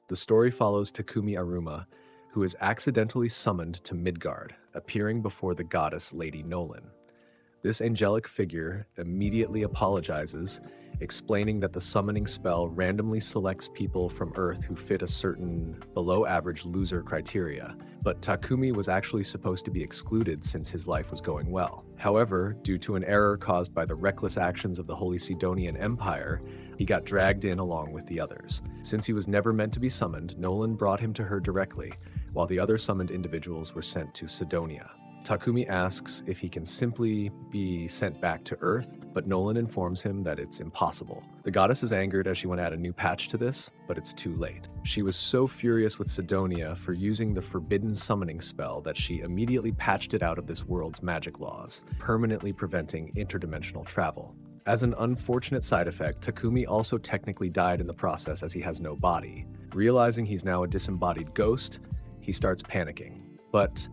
The story follows Takumi Aruma, who is accidentally summoned to Midgard, appearing before the goddess Lady Nolan. This angelic figure immediately apologizes, explaining that the summoning spell randomly selects people from Earth who fit a certain below-average loser criteria, but Takumi was actually supposed to be excluded since his life was going well. However, due to an error caused by the reckless actions of the Holy Sidonian Empire, he got dragged in along with the others. Since he was never meant to be summoned, Nolan brought him to her directly, while the other summoned individuals were sent to Sidonia. Takumi asks if he can simply be sent back to Earth, but Nolan informs him that it's impossible. The goddess is angered as she want to add a new patch to this, but it's too late. She was so furious with Sidonia for using the forbidden summoning spell that she immediately patched it out of this world's magic laws, permanently preventing interdimensional travel. As an unfortunate side effect, Takumi also technically died in the process as he has no body. Realizing he's now a disembodied ghost, he starts panicking. But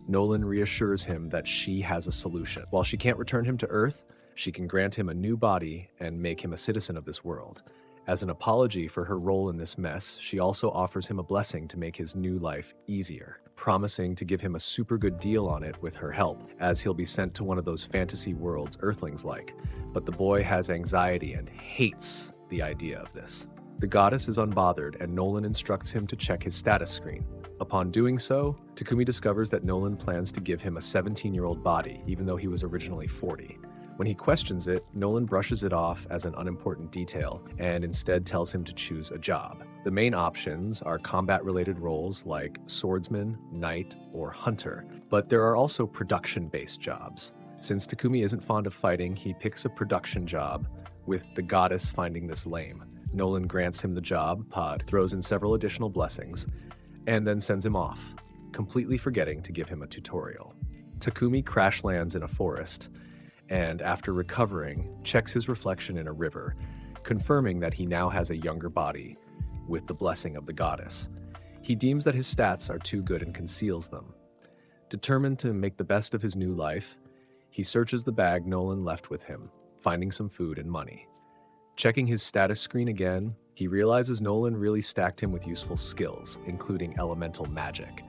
Nolan reassures him that she has a solution. While she can't return him to Earth, she can grant him a new body and make him a citizen of this world. As an apology for her role in this mess, she also offers him a blessing to make his new life easier, promising to give him a super good deal on it with her help, as he'll be sent to one of those fantasy worlds Earthlings like. But the boy has anxiety and hates the idea of this. The goddess is unbothered, and Nolan instructs him to check his status screen. Upon doing so, Takumi discovers that Nolan plans to give him a 17-year-old body, even though he was originally 40. When he questions it, Nolan brushes it off as an unimportant detail, and instead tells him to choose a job. The main options are combat-related roles like swordsman, knight, or hunter, but there are also production-based jobs. Since Takumi isn't fond of fighting, he picks a production job, with the goddess finding this lame. Nolan grants him the job, Pod throws in several additional blessings, and then sends him off, completely forgetting to give him a tutorial. Takumi crash lands in a forest, and after recovering, checks his reflection in a river, confirming that he now has a younger body, with the blessing of the goddess. He deems that his stats are too good and conceals them. Determined to make the best of his new life, he searches the bag Nolan left with him, finding some food and money. Checking his status screen again, he realizes Nolan really stacked him with useful skills, including elemental magic.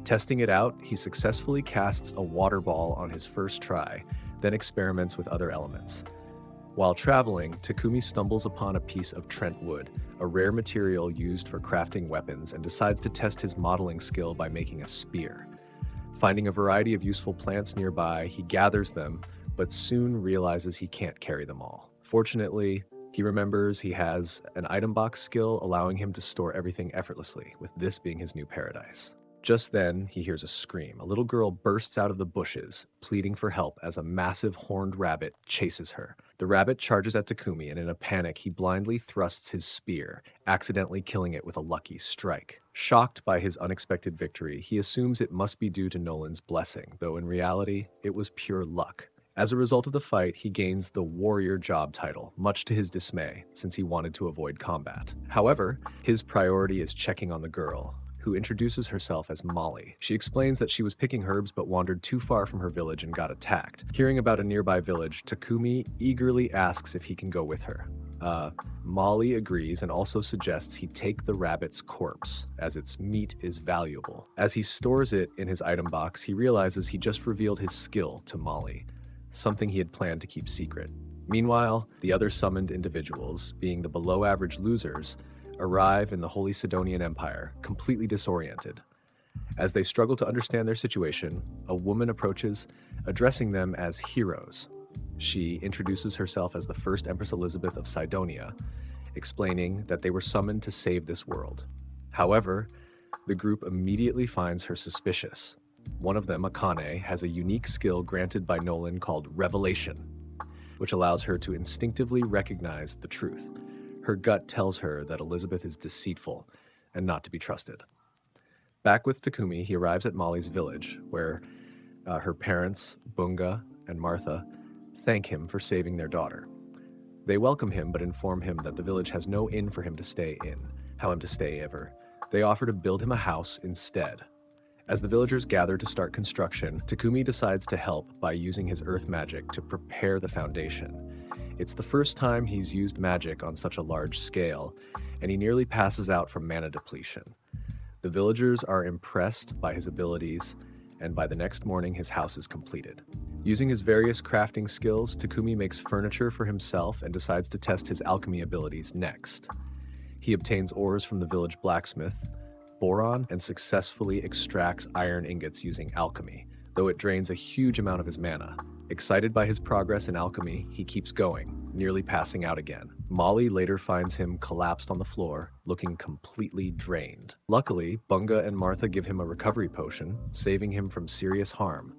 Testing it out, he successfully casts a water ball on his first try, then experiments with other elements. While traveling, Takumi stumbles upon a piece of Trent wood, a rare material used for crafting weapons, and decides to test his modeling skill by making a spear. Finding a variety of useful plants nearby, he gathers them, but soon realizes he can't carry them all. Fortunately, he remembers he has an item box skill allowing him to store everything effortlessly, with this being his new paradise. Just then, he hears a scream. A little girl bursts out of the bushes, pleading for help as a massive horned rabbit chases her. The rabbit charges at Takumi, and in a panic, he blindly thrusts his spear, accidentally killing it with a lucky strike. Shocked by his unexpected victory, he assumes it must be due to Nolan's blessing, though in reality, it was pure luck. As a result of the fight, he gains the warrior job title, much to his dismay, since he wanted to avoid combat. However, his priority is checking on the girl, who introduces herself as Molly. She explains that she was picking herbs but wandered too far from her village and got attacked. Hearing about a nearby village, Takumi eagerly asks if he can go with her. Molly agrees and also suggests he take the rabbit's corpse, as its meat is valuable. As he stores it in his item box, he realizes he just revealed his skill to Molly, something he had planned to keep secret. Meanwhile, the other summoned individuals, being the below-average losers, arrive in the Holy Sidonian Empire, completely disoriented. As they struggle to understand their situation, a woman approaches, addressing them as heroes. She introduces herself as the first Empress Elizabeth of Sidonia, explaining that they were summoned to save this world. However, the group immediately finds her suspicious. One of them, Akane, has a unique skill granted by Nolan called Revelation, which allows her to instinctively recognize the truth. Her gut tells her that Elizabeth is deceitful and not to be trusted. Back with Takumi, he arrives at Molly's village, where her parents, Bunga and Martha, thank him for saving their daughter. They welcome him but inform him that the village has no inn for him to stay in, how him to stay ever. They offer to build him a house instead. As the villagers gather to start construction, Takumi decides to help by using his earth magic to prepare the foundation. It's the first time he's used magic on such a large scale, and he nearly passes out from mana depletion. The villagers are impressed by his abilities, and by the next morning his house is completed. Using his various crafting skills, Takumi makes furniture for himself and decides to test his alchemy abilities next. He obtains ores from the village blacksmith, boron, and successfully extracts iron ingots using alchemy, though it drains a huge amount of his mana. Excited by his progress in alchemy, he keeps going, nearly passing out again. Molly later finds him collapsed on the floor, looking completely drained. Luckily, Bunga and Martha give him a recovery potion, saving him from serious harm.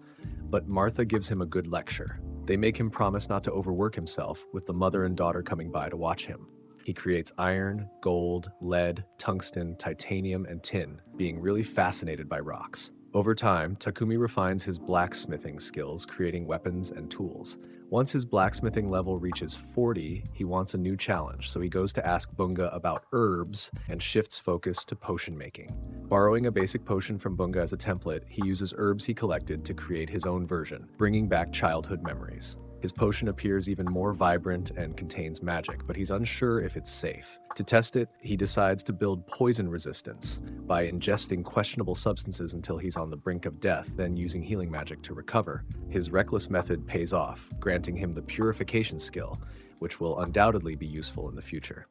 But Martha gives him a good lecture. They make him promise not to overwork himself, with the mother and daughter coming by to watch him. He creates iron, gold, lead, tungsten, titanium, and tin, being really fascinated by rocks. Over time, Takumi refines his blacksmithing skills, creating weapons and tools. Once his blacksmithing level reaches 40, he wants a new challenge, so he goes to ask Bunga about herbs and shifts focus to potion making. Borrowing a basic potion from Bunga as a template, he uses herbs he collected to create his own version, bringing back childhood memories. His potion appears even more vibrant and contains magic, but he's unsure if it's safe. To test it, he decides to build poison resistance by ingesting questionable substances until he's on the brink of death, then using healing magic to recover. His reckless method pays off, granting him the purification skill, which will undoubtedly be useful in the future.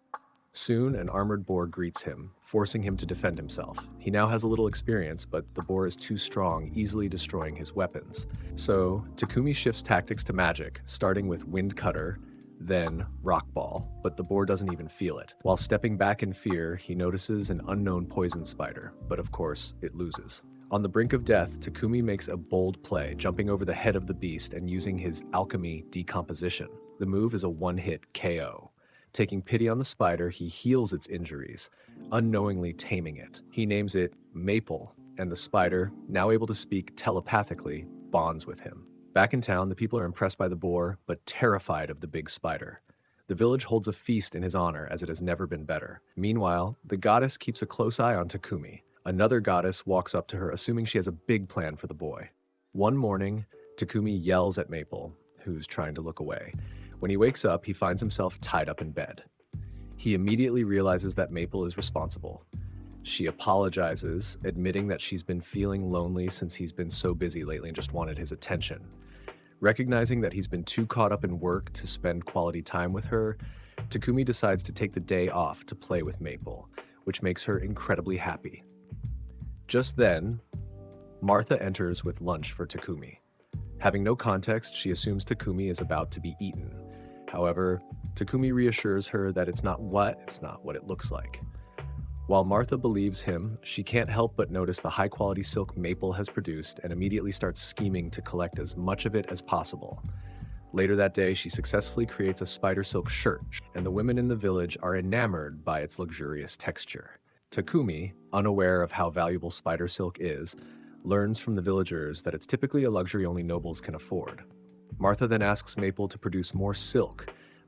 Soon, an armored boar greets him, forcing him to defend himself. He now has a little experience, but the boar is too strong, easily destroying his weapons. So, Takumi shifts tactics to magic, starting with Wind Cutter, then Rock Ball, but the boar doesn't even feel it. While stepping back in fear, he notices an unknown poison spider, but of course, it loses. On the brink of death, Takumi makes a bold play, jumping over the head of the beast and using his alchemy decomposition. The move is a one-hit KO. Taking pity on the spider, he heals its injuries, unknowingly taming it. He names it Maple, and the spider, now able to speak telepathically, bonds with him. Back in town, the people are impressed by the boar, but terrified of the big spider. The village holds a feast in his honor, as it has never been better. Meanwhile, the goddess keeps a close eye on Takumi. Another goddess walks up to her, assuming she has a big plan for the boy. One morning, Takumi yells at Maple, who's trying to look away. When he wakes up, he finds himself tied up in bed. He immediately realizes that Maple is responsible. She apologizes, admitting that she's been feeling lonely since he's been so busy lately and just wanted his attention. Recognizing that he's been too caught up in work to spend quality time with her, Takumi decides to take the day off to play with Maple, which makes her incredibly happy. Just then, Martha enters with lunch for Takumi. Having no context, she assumes Takumi is about to be eaten. However, Takumi reassures her that it's not what it looks like. While Martha believes him, she can't help but notice the high-quality silk Maple has produced and immediately starts scheming to collect as much of it as possible. Later that day, she successfully creates a spider silk shirt, and the women in the village are enamored by its luxurious texture. Takumi, unaware of how valuable spider silk is, learns from the villagers that it's typically a luxury only nobles can afford. Martha then asks Maple to produce more silk,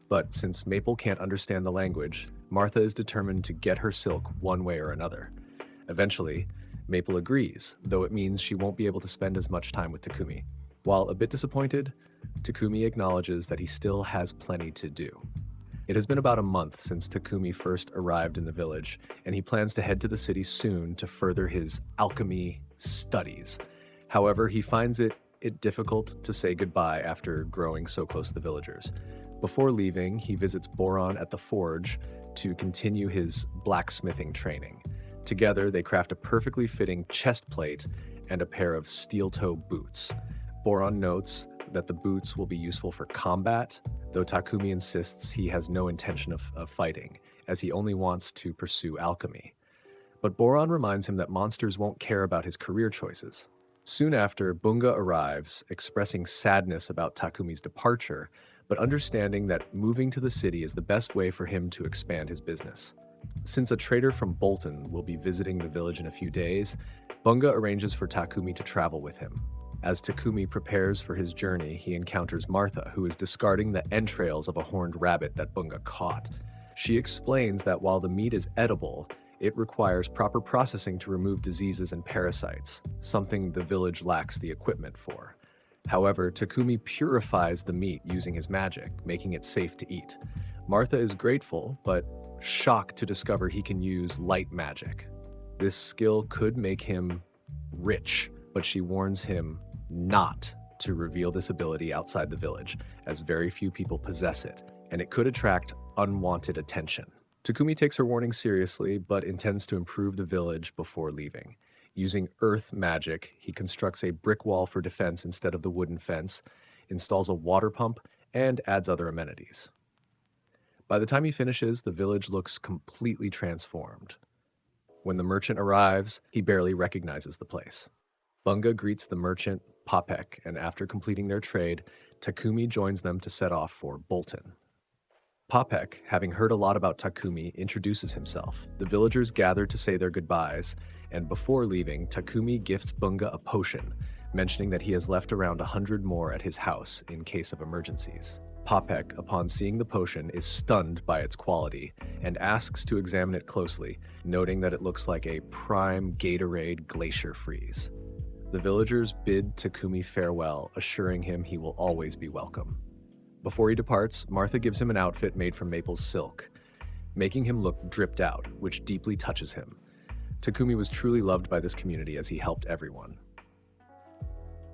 but since Maple can't understand the language, Martha is determined to get her silk one way or another. Eventually, Maple agrees, though it means she won't be able to spend as much time with Takumi. While a bit disappointed, Takumi acknowledges that he still has plenty to do. It has been about a month since Takumi first arrived in the village, and he plans to head to the city soon to further his alchemy studies. However, he finds it difficult to say goodbye after growing so close to the villagers. Before leaving, he visits Boron at the forge to continue his blacksmithing training. Together, they craft a perfectly fitting chest plate and a pair of steel-toe boots. Boron notes that the boots will be useful for combat, though Takumi insists he has no intention of fighting, as he only wants to pursue alchemy. But Boron reminds him that monsters won't care about his career choices. Soon after, Bunga arrives, expressing sadness about Takumi's departure, but understanding that moving to the city is the best way for him to expand his business. Since a trader from Bolton will be visiting the village in a few days, Bunga arranges for Takumi to travel with him. As Takumi prepares for his journey, he encounters Martha, who is discarding the entrails of a horned rabbit that Bunga caught. She explains that while the meat is edible, it requires proper processing to remove diseases and parasites, something the village lacks the equipment for. However, Takumi purifies the meat using his magic, making it safe to eat. Martha is grateful, but shocked to discover he can use light magic. This skill could make him rich, but she warns him not to reveal this ability outside the village, as very few people possess it, and it could attract unwanted attention. Takumi takes her warning seriously, but intends to improve the village before leaving. Using earth magic, he constructs a brick wall for defense instead of the wooden fence, installs a water pump, and adds other amenities. By the time he finishes, the village looks completely transformed. When the merchant arrives, he barely recognizes the place. Bunga greets the merchant, Popek, and after completing their trade, Takumi joins them to set off for Bolton. Popek, having heard a lot about Takumi, introduces himself. The villagers gather to say their goodbyes, and before leaving, Takumi gifts Bunga a potion, mentioning that he has left around 100 more at his house in case of emergencies. Popek, upon seeing the potion, is stunned by its quality and asks to examine it closely, noting that it looks like a prime Gatorade glacier freeze. The villagers bid Takumi farewell, assuring him he will always be welcome. Before he departs, Martha gives him an outfit made from maple silk, making him look dripped out, which deeply touches him. Takumi was truly loved by this community as he helped everyone.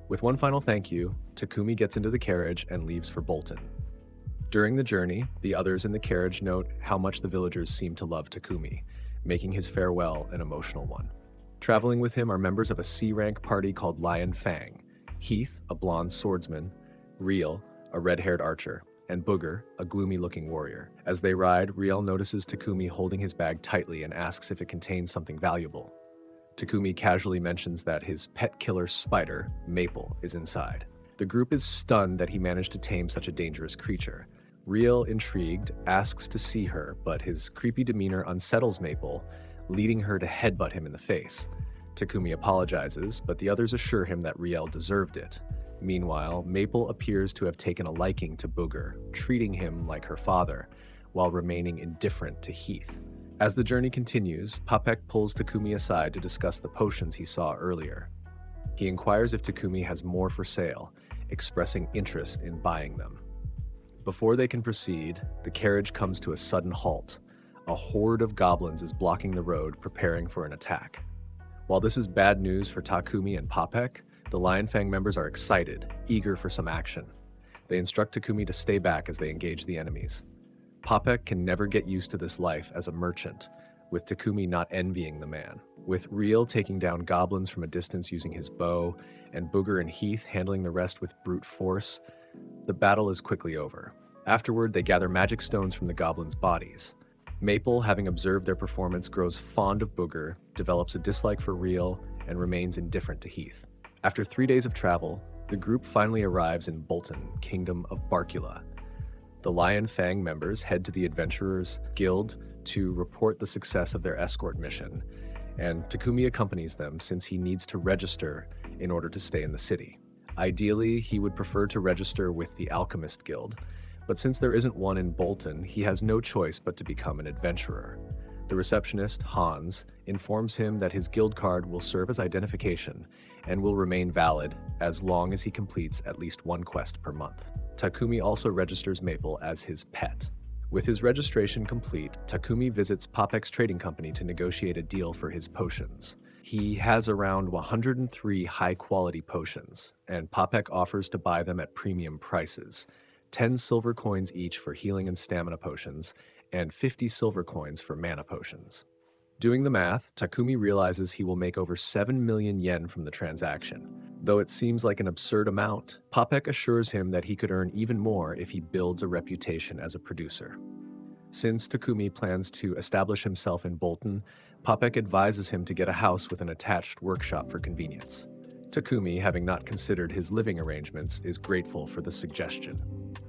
With one final thank you, Takumi gets into the carriage and leaves for Bolton. During the journey, the others in the carriage note how much the villagers seem to love Takumi, making his farewell an emotional one. Traveling with him are members of a C-rank party called Lion Fang, Heath, a blonde swordsman, Riel, a red-haired archer, and Booger, a gloomy-looking warrior. As they ride, Riel notices Takumi holding his bag tightly and asks if it contains something valuable. Takumi casually mentions that his pet killer spider, Maple, is inside. The group is stunned that he managed to tame such a dangerous creature. Riel, intrigued, asks to see her, but his creepy demeanor unsettles Maple, leading her to headbutt him in the face. Takumi apologizes, but the others assure him that Riel deserved it. Meanwhile, Maple appears to have taken a liking to Booger, treating him like her father, while remaining indifferent to Heath. As the journey continues, Popek pulls Takumi aside to discuss the potions he saw earlier. He inquires if Takumi has more for sale, expressing interest in buying them. Before they can proceed, the carriage comes to a sudden halt. A horde of goblins is blocking the road, preparing for an attack. While this is bad news for Takumi and Popek, the Lion Fang members are excited, eager for some action. They instruct Takumi to stay back as they engage the enemies. Popek can never get used to this life as a merchant, with Takumi not envying the man. With Riel taking down goblins from a distance using his bow, and Booger and Heath handling the rest with brute force, the battle is quickly over. Afterward, they gather magic stones from the goblins' bodies. Maple, having observed their performance, grows fond of Booger, develops a dislike for Riel, and remains indifferent to Heath. After 3 days of travel, the group finally arrives in Bolton, Kingdom of Barkula. The Lion Fang members head to the Adventurers Guild to report the success of their escort mission, and Takumi accompanies them since he needs to register in order to stay in the city. Ideally, he would prefer to register with the Alchemist Guild, but since there isn't one in Bolton, he has no choice but to become an adventurer. The receptionist, Hans, informs him that his guild card will serve as identification and will remain valid as long as he completes at least one quest per month. Takumi also registers Maple as his pet. With his registration complete, Takumi visits Popek's trading company to negotiate a deal for his potions. He has around 103 high-quality potions, and Popek offers to buy them at premium prices, 10 silver coins each for healing and stamina potions, and 50 silver coins for mana potions. Doing the math, Takumi realizes he will make over 7 million yen from the transaction. Though it seems like an absurd amount, Popek assures him that he could earn even more if he builds a reputation as a producer. Since Takumi plans to establish himself in Bolton, Popek advises him to get a house with an attached workshop for convenience. Takumi, having not considered his living arrangements, is grateful for the suggestion.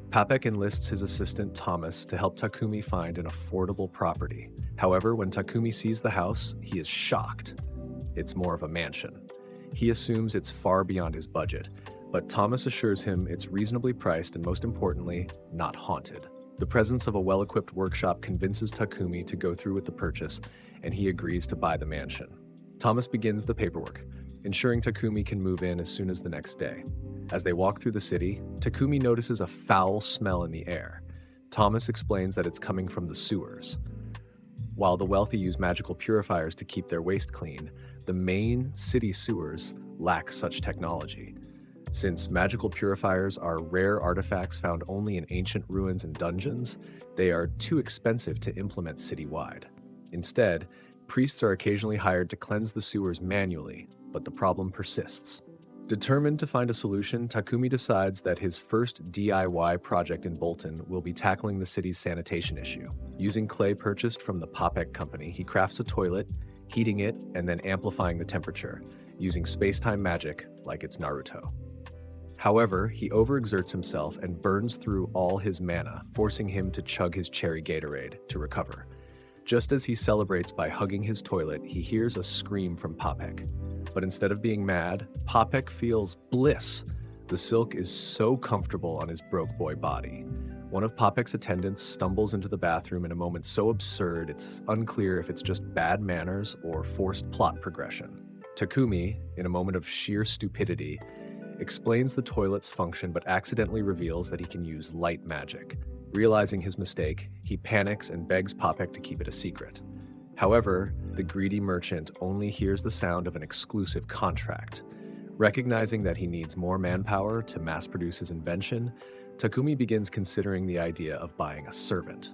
Popek enlists his assistant Thomas to help Takumi find an affordable property. However, when Takumi sees the house, he is shocked. It's more of a mansion. He assumes it's far beyond his budget, but Thomas assures him it's reasonably priced and, most importantly, not haunted. The presence of a well-equipped workshop convinces Takumi to go through with the purchase, and he agrees to buy the mansion. Thomas begins the paperwork, ensuring Takumi can move in as soon as the next day. As they walk through the city, Takumi notices a foul smell in the air. Thomas explains that it's coming from the sewers. While the wealthy use magical purifiers to keep their waste clean, the main city sewers lack such technology. Since magical purifiers are rare artifacts found only in ancient ruins and dungeons, they are too expensive to implement citywide. Instead, priests are occasionally hired to cleanse the sewers manually, but the problem persists. Determined to find a solution, Takumi decides that his first DIY project in Bolton will be tackling the city's sanitation issue. Using clay purchased from the Popek company, he crafts a toilet, heating it and then amplifying the temperature, using space-time magic like it's Naruto. However, he overexerts himself and burns through all his mana, forcing him to chug his cherry Gatorade to recover. Just as he celebrates by hugging his toilet, he hears a scream from Popek. But instead of being mad, Popek feels bliss. The silk is so comfortable on his broke boy body. One of Popek's attendants stumbles into the bathroom in a moment so absurd it's unclear if it's just bad manners or forced plot progression. Takumi, in a moment of sheer stupidity, explains the toilet's function but accidentally reveals that he can use light magic. Realizing his mistake, he panics and begs Popek to keep it a secret. However, the greedy merchant only hears the sound of an exclusive contract. Recognizing that he needs more manpower to mass-produce his invention, Takumi begins considering the idea of buying a servant.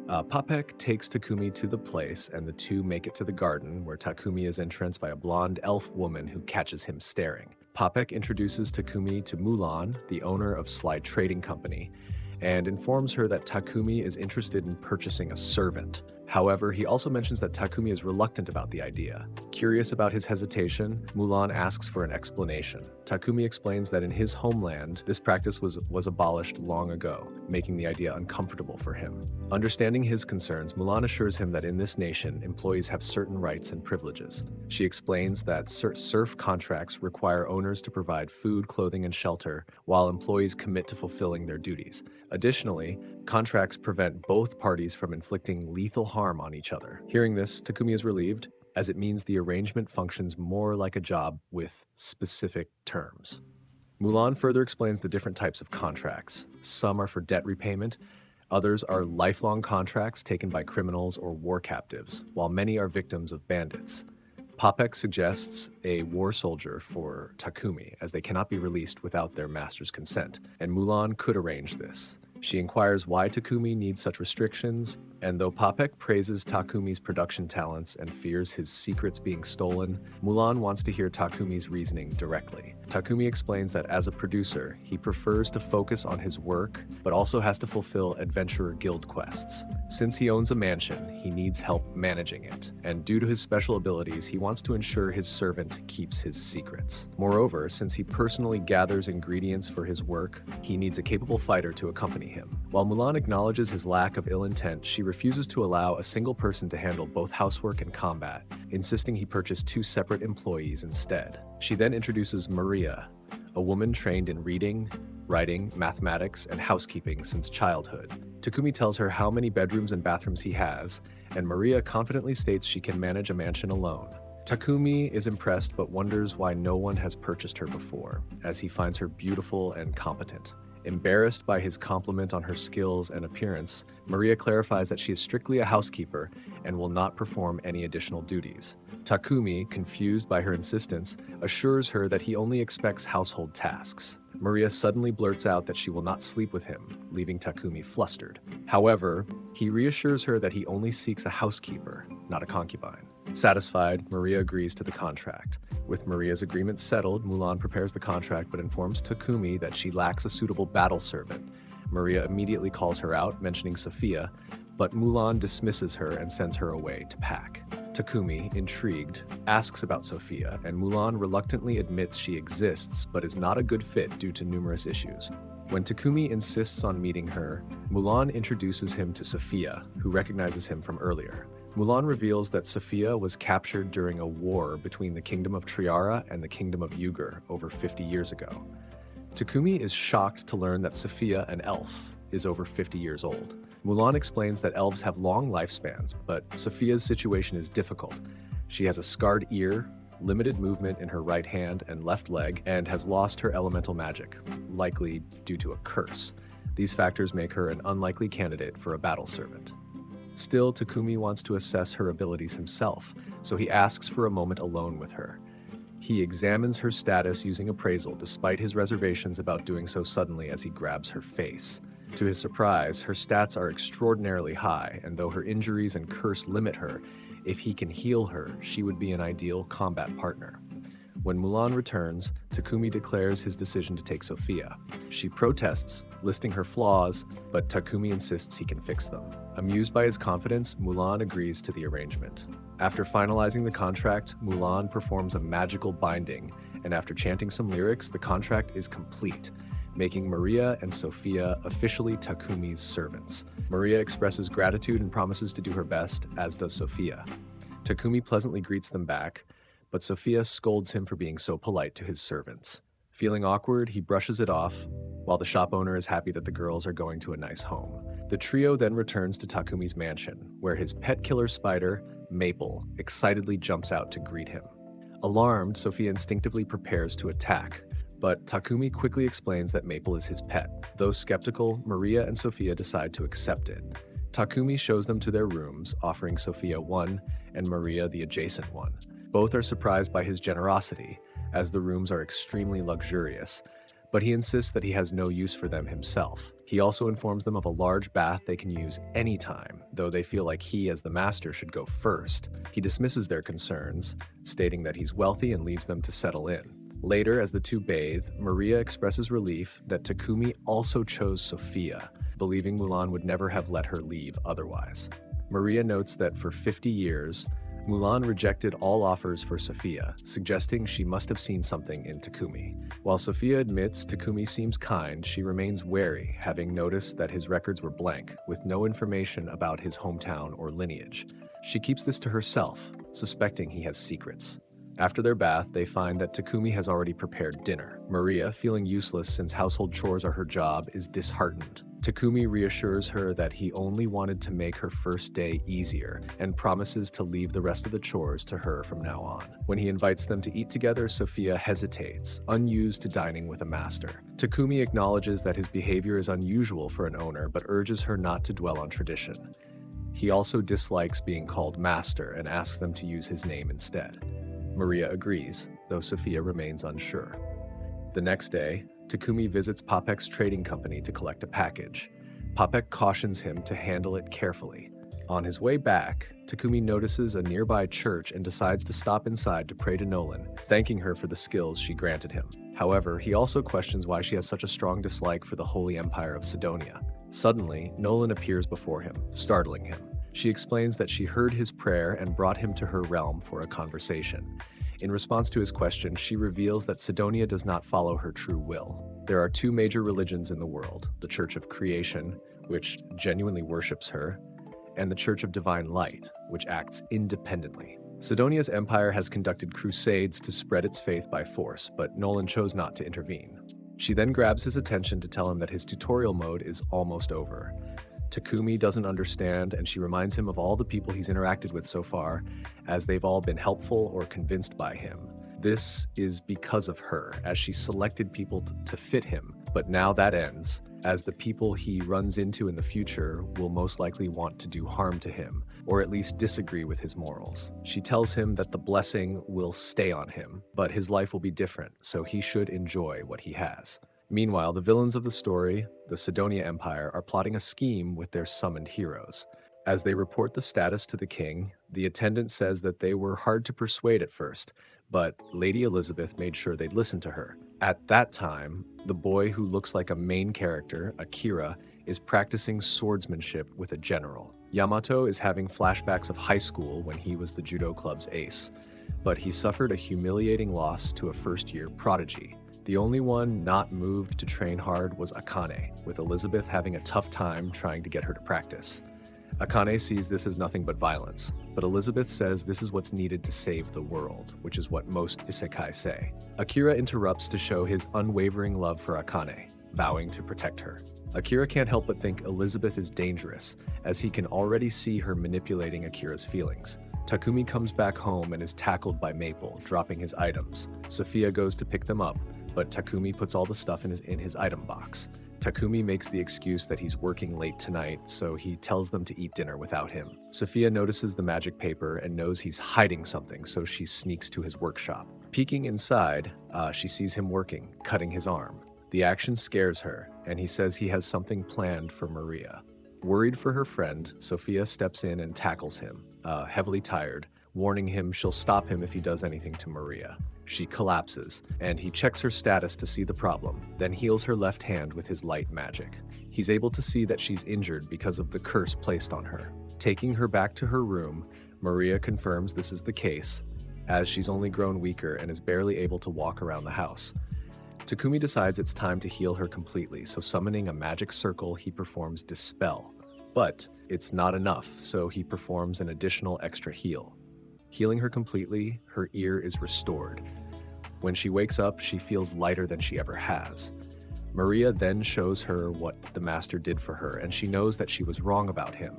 Popek takes Takumi to the place, and the two make it to the garden, where Takumi is entranced by a blonde elf woman who catches him staring. Popek introduces Takumi to Mulan, the owner of Slide Trading Company, and informs her that Takumi is interested in purchasing a servant. However, he also mentions that Takumi is reluctant about the idea. Curious about his hesitation, Mulan asks for an explanation. Takumi explains that in his homeland, this practice was abolished long ago, making the idea uncomfortable for him. Understanding his concerns, Mulan assures him that in this nation, employees have certain rights and privileges. She explains that serf contracts require owners to provide food, clothing, and shelter, while employees commit to fulfilling their duties. Additionally, contracts prevent both parties from inflicting lethal harm on each other. Hearing this, Takumi is relieved, as it means the arrangement functions more like a job with specific terms. Mulan further explains the different types of contracts. Some are for debt repayment, others are lifelong contracts taken by criminals or war captives, while many are victims of bandits. Popek suggests a war soldier for Takumi, as they cannot be released without their master's consent, and Mulan could arrange this. She inquires why Takumi needs such restrictions, and though Popek praises Takumi's production talents and fears his secrets being stolen, Mulan wants to hear Takumi's reasoning directly. Takumi explains that as a producer, he prefers to focus on his work, but also has to fulfill adventurer guild quests. Since he owns a mansion, he needs help managing it, and due to his special abilities, he wants to ensure his servant keeps his secrets. Moreover, since he personally gathers ingredients for his work, he needs a capable fighter to accompany him. While Mulan acknowledges his lack of ill intent, she refuses to allow a single person to handle both housework and combat, insisting he purchase 2 separate employees instead. She then introduces Maria, a woman trained in reading, writing, mathematics, and housekeeping since childhood. Takumi tells her how many bedrooms and bathrooms he has, and Maria confidently states she can manage a mansion alone. Takumi is impressed but wonders why no one has purchased her before, as he finds her beautiful and competent. Embarrassed by his compliment on her skills and appearance, Maria clarifies that she is strictly a housekeeper and will not perform any additional duties. Takumi, confused by her insistence, assures her that he only expects household tasks. Maria suddenly blurts out that she will not sleep with him, leaving Takumi flustered. However, he reassures her that he only seeks a housekeeper, not a concubine. Satisfied, Maria agrees to the contract. With Maria's agreement settled, Mulan prepares the contract but informs Takumi that she lacks a suitable battle servant. Maria immediately calls her out, mentioning Sophia, but Mulan dismisses her and sends her away to pack. Takumi, intrigued, asks about Sophia, and Mulan reluctantly admits she exists but is not a good fit due to numerous issues. When Takumi insists on meeting her, Mulan introduces him to Sophia, who recognizes him from earlier. Mulan reveals that Sophia was captured during a war between the Kingdom of Triara and the Kingdom of Izure over 50 years ago. Takumi is shocked to learn that Sophia, an elf, is over 50 years old. Mulan explains that elves have long lifespans, but Sophia's situation is difficult. She has a scarred ear, limited movement in her right hand and left leg, and has lost her elemental magic, likely due to a curse. These factors make her an unlikely candidate for a battle servant. Still, Takumi wants to assess her abilities himself, so he asks for a moment alone with her. He examines her status using appraisal despite his reservations about doing so suddenly as he grabs her face. To his surprise, her stats are extraordinarily high, and though her injuries and curse limit her, if he can heal her, she would be an ideal combat partner. When Mulan returns, Takumi declares his decision to take Sophia. She protests, listing her flaws, but Takumi insists he can fix them. Amused by his confidence, Mulan agrees to the arrangement. After finalizing the contract, Mulan performs a magical binding, and after chanting some lyrics, the contract is complete, making Maria and Sophia officially Takumi's servants. Maria expresses gratitude and promises to do her best, as does Sophia. Takumi pleasantly greets them back, but Sophia scolds him for being so polite to his servants. Feeling awkward, he brushes it off, while the shop owner is happy that the girls are going to a nice home. The trio then returns to Takumi's mansion, where his pet killer spider, Maple, excitedly jumps out to greet him. Alarmed, Sophia instinctively prepares to attack, but Takumi quickly explains that Maple is his pet. Though skeptical, Maria and Sophia decide to accept it. Takumi shows them to their rooms, offering Sophia one and Maria the adjacent one. Both are surprised by his generosity, as the rooms are extremely luxurious, but he insists that he has no use for them himself. He also informs them of a large bath they can use anytime, though they feel like he, as the master, should go first. He dismisses their concerns, stating that he's wealthy and leaves them to settle in. Later, as the two bathe, Maria expresses relief that Takumi also chose Sophia, believing Mulan would never have let her leave otherwise. Maria notes that for 50 years, Mulan rejected all offers for Sophia, suggesting she must have seen something in Takumi. While Sophia admits Takumi seems kind, she remains wary, having noticed that his records were blank, with no information about his hometown or lineage. She keeps this to herself, suspecting he has secrets. After their bath, they find that Takumi has already prepared dinner. Maria, feeling useless since household chores are her job, is disheartened. Takumi reassures her that he only wanted to make her first day easier and promises to leave the rest of the chores to her from now on. When he invites them to eat together, Sophia hesitates, unused to dining with a master. Takumi acknowledges that his behavior is unusual for an owner, but urges her not to dwell on tradition. He also dislikes being called master and asks them to use his name instead. Maria agrees, though Sophia remains unsure. The next day, Takumi visits Popek's trading company to collect a package. Popek cautions him to handle it carefully. On his way back, Takumi notices a nearby church and decides to stop inside to pray to Nolan, thanking her for the skills she granted him. However, he also questions why she has such a strong dislike for the Holy Empire of Sidonia. Suddenly, Nolan appears before him, startling him. She explains that she heard his prayer and brought him to her realm for a conversation. In response to his question, she reveals that Sidonia does not follow her true will. There are two major religions in the world, the Church of Creation, which genuinely worships her, and the Church of Divine Light, which acts independently. Sidonia's empire has conducted crusades to spread its faith by force, but Nolan chose not to intervene. She then grabs his attention to tell him that his tutorial mode is almost over. Takumi doesn't understand, and she reminds him of all the people he's interacted with so far, as they've all been helpful or convinced by him. This is because of her, as she selected people to fit him, but now that ends, as the people he runs into in the future will most likely want to do harm to him, or at least disagree with his morals. She tells him that the blessing will stay on him, but his life will be different, so he should enjoy what he has. Meanwhile, the villains of the story, the Sidonia Empire, are plotting a scheme with their summoned heroes. As they report the status to the king, the attendant says that they were hard to persuade at first, but Lady Elizabeth made sure they'd listen to her. At that time, the boy who looks like a main character, Akira, is practicing swordsmanship with a general. Yamato is having flashbacks of high school when he was the judo club's ace, but he suffered a humiliating loss to a first-year prodigy. The only one not moved to train hard was Akane, with Elizabeth having a tough time trying to get her to practice. Akane sees this as nothing but violence, but Elizabeth says this is what's needed to save the world, which is what most isekai say. Akira interrupts to show his unwavering love for Akane, vowing to protect her. Akira can't help but think Elizabeth is dangerous, as he can already see her manipulating Akira's feelings. Takumi comes back home and is tackled by Maple, dropping his items. Sophia goes to pick them up, but Takumi puts all the stuff in his item box. Takumi makes the excuse that he's working late tonight, so he tells them to eat dinner without him. Sophia notices the magic paper and knows he's hiding something, so she sneaks to his workshop. Peeking inside, she sees him working, cutting his arm. The action scares her, and he says he has something planned for Maria. Worried for her friend, Sophia steps in and tackles him, heavily tired, warning him she'll stop him if he does anything to Maria. She collapses, and he checks her status to see the problem, then heals her left hand with his light magic. He's able to see that she's injured because of the curse placed on her. Taking her back to her room, Maria confirms this is the case, as she's only grown weaker and is barely able to walk around the house. Takumi decides it's time to heal her completely, so summoning a magic circle, he performs Dispel. But it's not enough, so he performs an additional extra heal. Healing her completely, her ear is restored. When she wakes up, she feels lighter than she ever has. Maria then shows her what the master did for her, and she knows that she was wrong about him.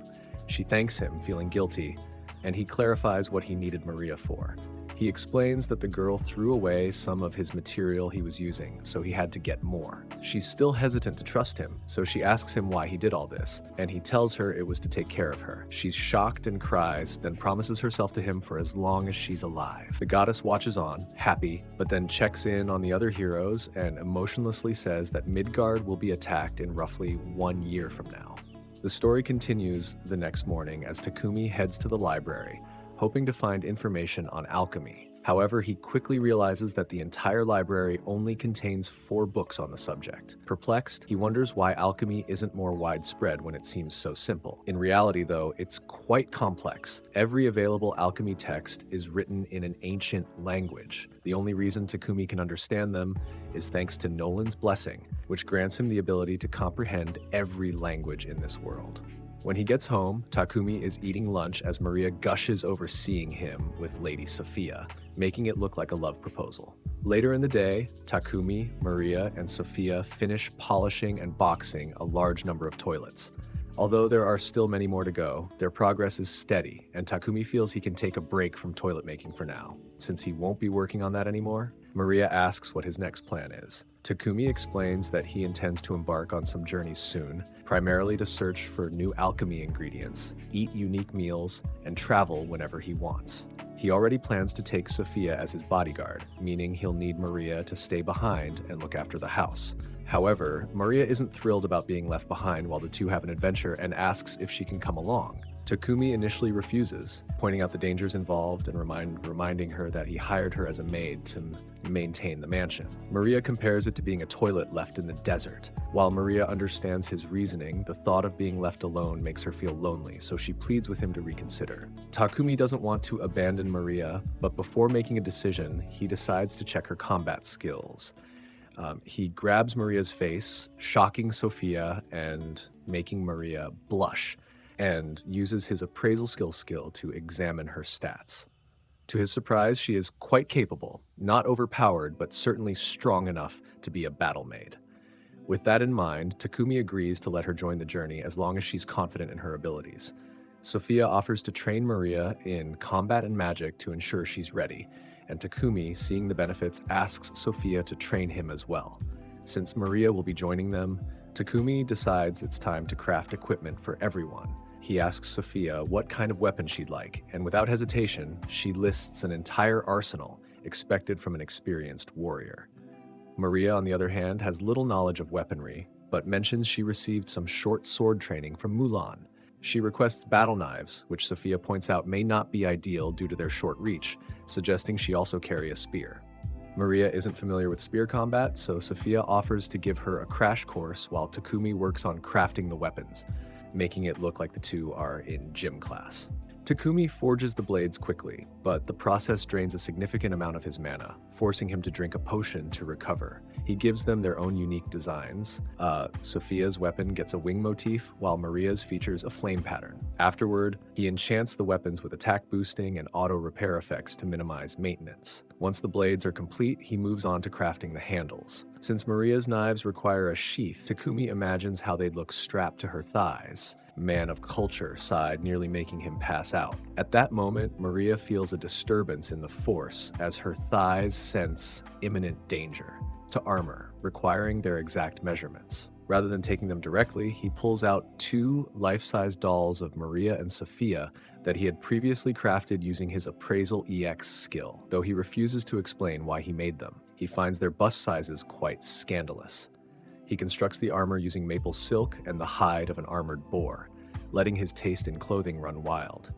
She thanks him, feeling guilty, and he clarifies what he needed Maria for. He explains that the girl threw away some of his material he was using, so he had to get more. She's still hesitant to trust him, so she asks him why he did all this, and he tells her it was to take care of her. She's shocked and cries, then promises herself to him for as long as she's alive. The goddess watches on, happy, but then checks in on the other heroes and emotionlessly says that Midgard will be attacked in roughly 1 year from now. The story continues the next morning as Takumi heads to the library, hoping to find information on alchemy. However, he quickly realizes that the entire library only contains 4 books on the subject. Perplexed, he wonders why alchemy isn't more widespread when it seems so simple. In reality, though, it's quite complex. Every available alchemy text is written in an ancient language. The only reason Takumi can understand them is thanks to Nolan's blessing, which grants him the ability to comprehend every language in this world. When he gets home, Takumi is eating lunch as Maria gushes over seeing him with Lady Sophia, making it look like a love proposal. Later in the day, Takumi, Maria, and Sophia finish polishing and boxing a large number of toilets. Although there are still many more to go, their progress is steady, and Takumi feels he can take a break from toilet making for now. Since he won't be working on that anymore, Maria asks what his next plan is. Takumi explains that he intends to embark on some journeys soon, primarily to search for new alchemy ingredients, eat unique meals, and travel whenever he wants. He already plans to take Sophia as his bodyguard, meaning he'll need Maria to stay behind and look after the house. However, Maria isn't thrilled about being left behind while the two have an adventure and asks if she can come along. Takumi initially refuses, pointing out the dangers involved and reminding her that he hired her as a maid to maintain the mansion. Maria compares it to being a toilet left in the desert. While Maria understands his reasoning, the thought of being left alone makes her feel lonely, so she pleads with him to reconsider. Takumi doesn't want to abandon Maria, but before making a decision, he decides to check her combat skills. He grabs Maria's face, shocking Sophia and making Maria blush, and uses his appraisal skill to examine her stats. To his surprise, she is quite capable, not overpowered, but certainly strong enough to be a battle maid. With that in mind, Takumi agrees to let her join the journey as long as she's confident in her abilities. Sophia offers to train Maria in combat and magic to ensure she's ready, and Takumi, seeing the benefits, asks Sophia to train him as well. Since Maria will be joining them, Takumi decides it's time to craft equipment for everyone. He asks Sophia what kind of weapon she'd like, and without hesitation, she lists an entire arsenal expected from an experienced warrior. Maria, on the other hand, has little knowledge of weaponry, but mentions she received some short sword training from Mulan. She requests battle knives, which Sophia points out may not be ideal due to their short reach, suggesting she also carry a spear. Maria isn't familiar with spear combat, so Sophia offers to give her a crash course while Takumi works on crafting the weapons, making it look like the two are in gym class. Takumi forges the blades quickly, but the process drains a significant amount of his mana, forcing him to drink a potion to recover. He gives them their own unique designs. Sophia's weapon gets a wing motif, while Maria's features a flame pattern. Afterward, he enchants the weapons with attack boosting and auto repair effects to minimize maintenance. Once the blades are complete, he moves on to crafting the handles. Since Maria's knives require a sheath, Takumi imagines how they'd look strapped to her thighs, man of culture side, nearly making him pass out. At that moment, Maria feels a disturbance in the force as her thighs sense imminent danger to armor, requiring their exact measurements. Rather than taking them directly, he pulls out 2 life-size dolls of Maria and Sophia that he had previously crafted using his Appraisal EX skill, though he refuses to explain why he made them. He finds their bust sizes quite scandalous. He constructs the armor using maple silk and the hide of an armored boar, letting his taste in clothing run wild.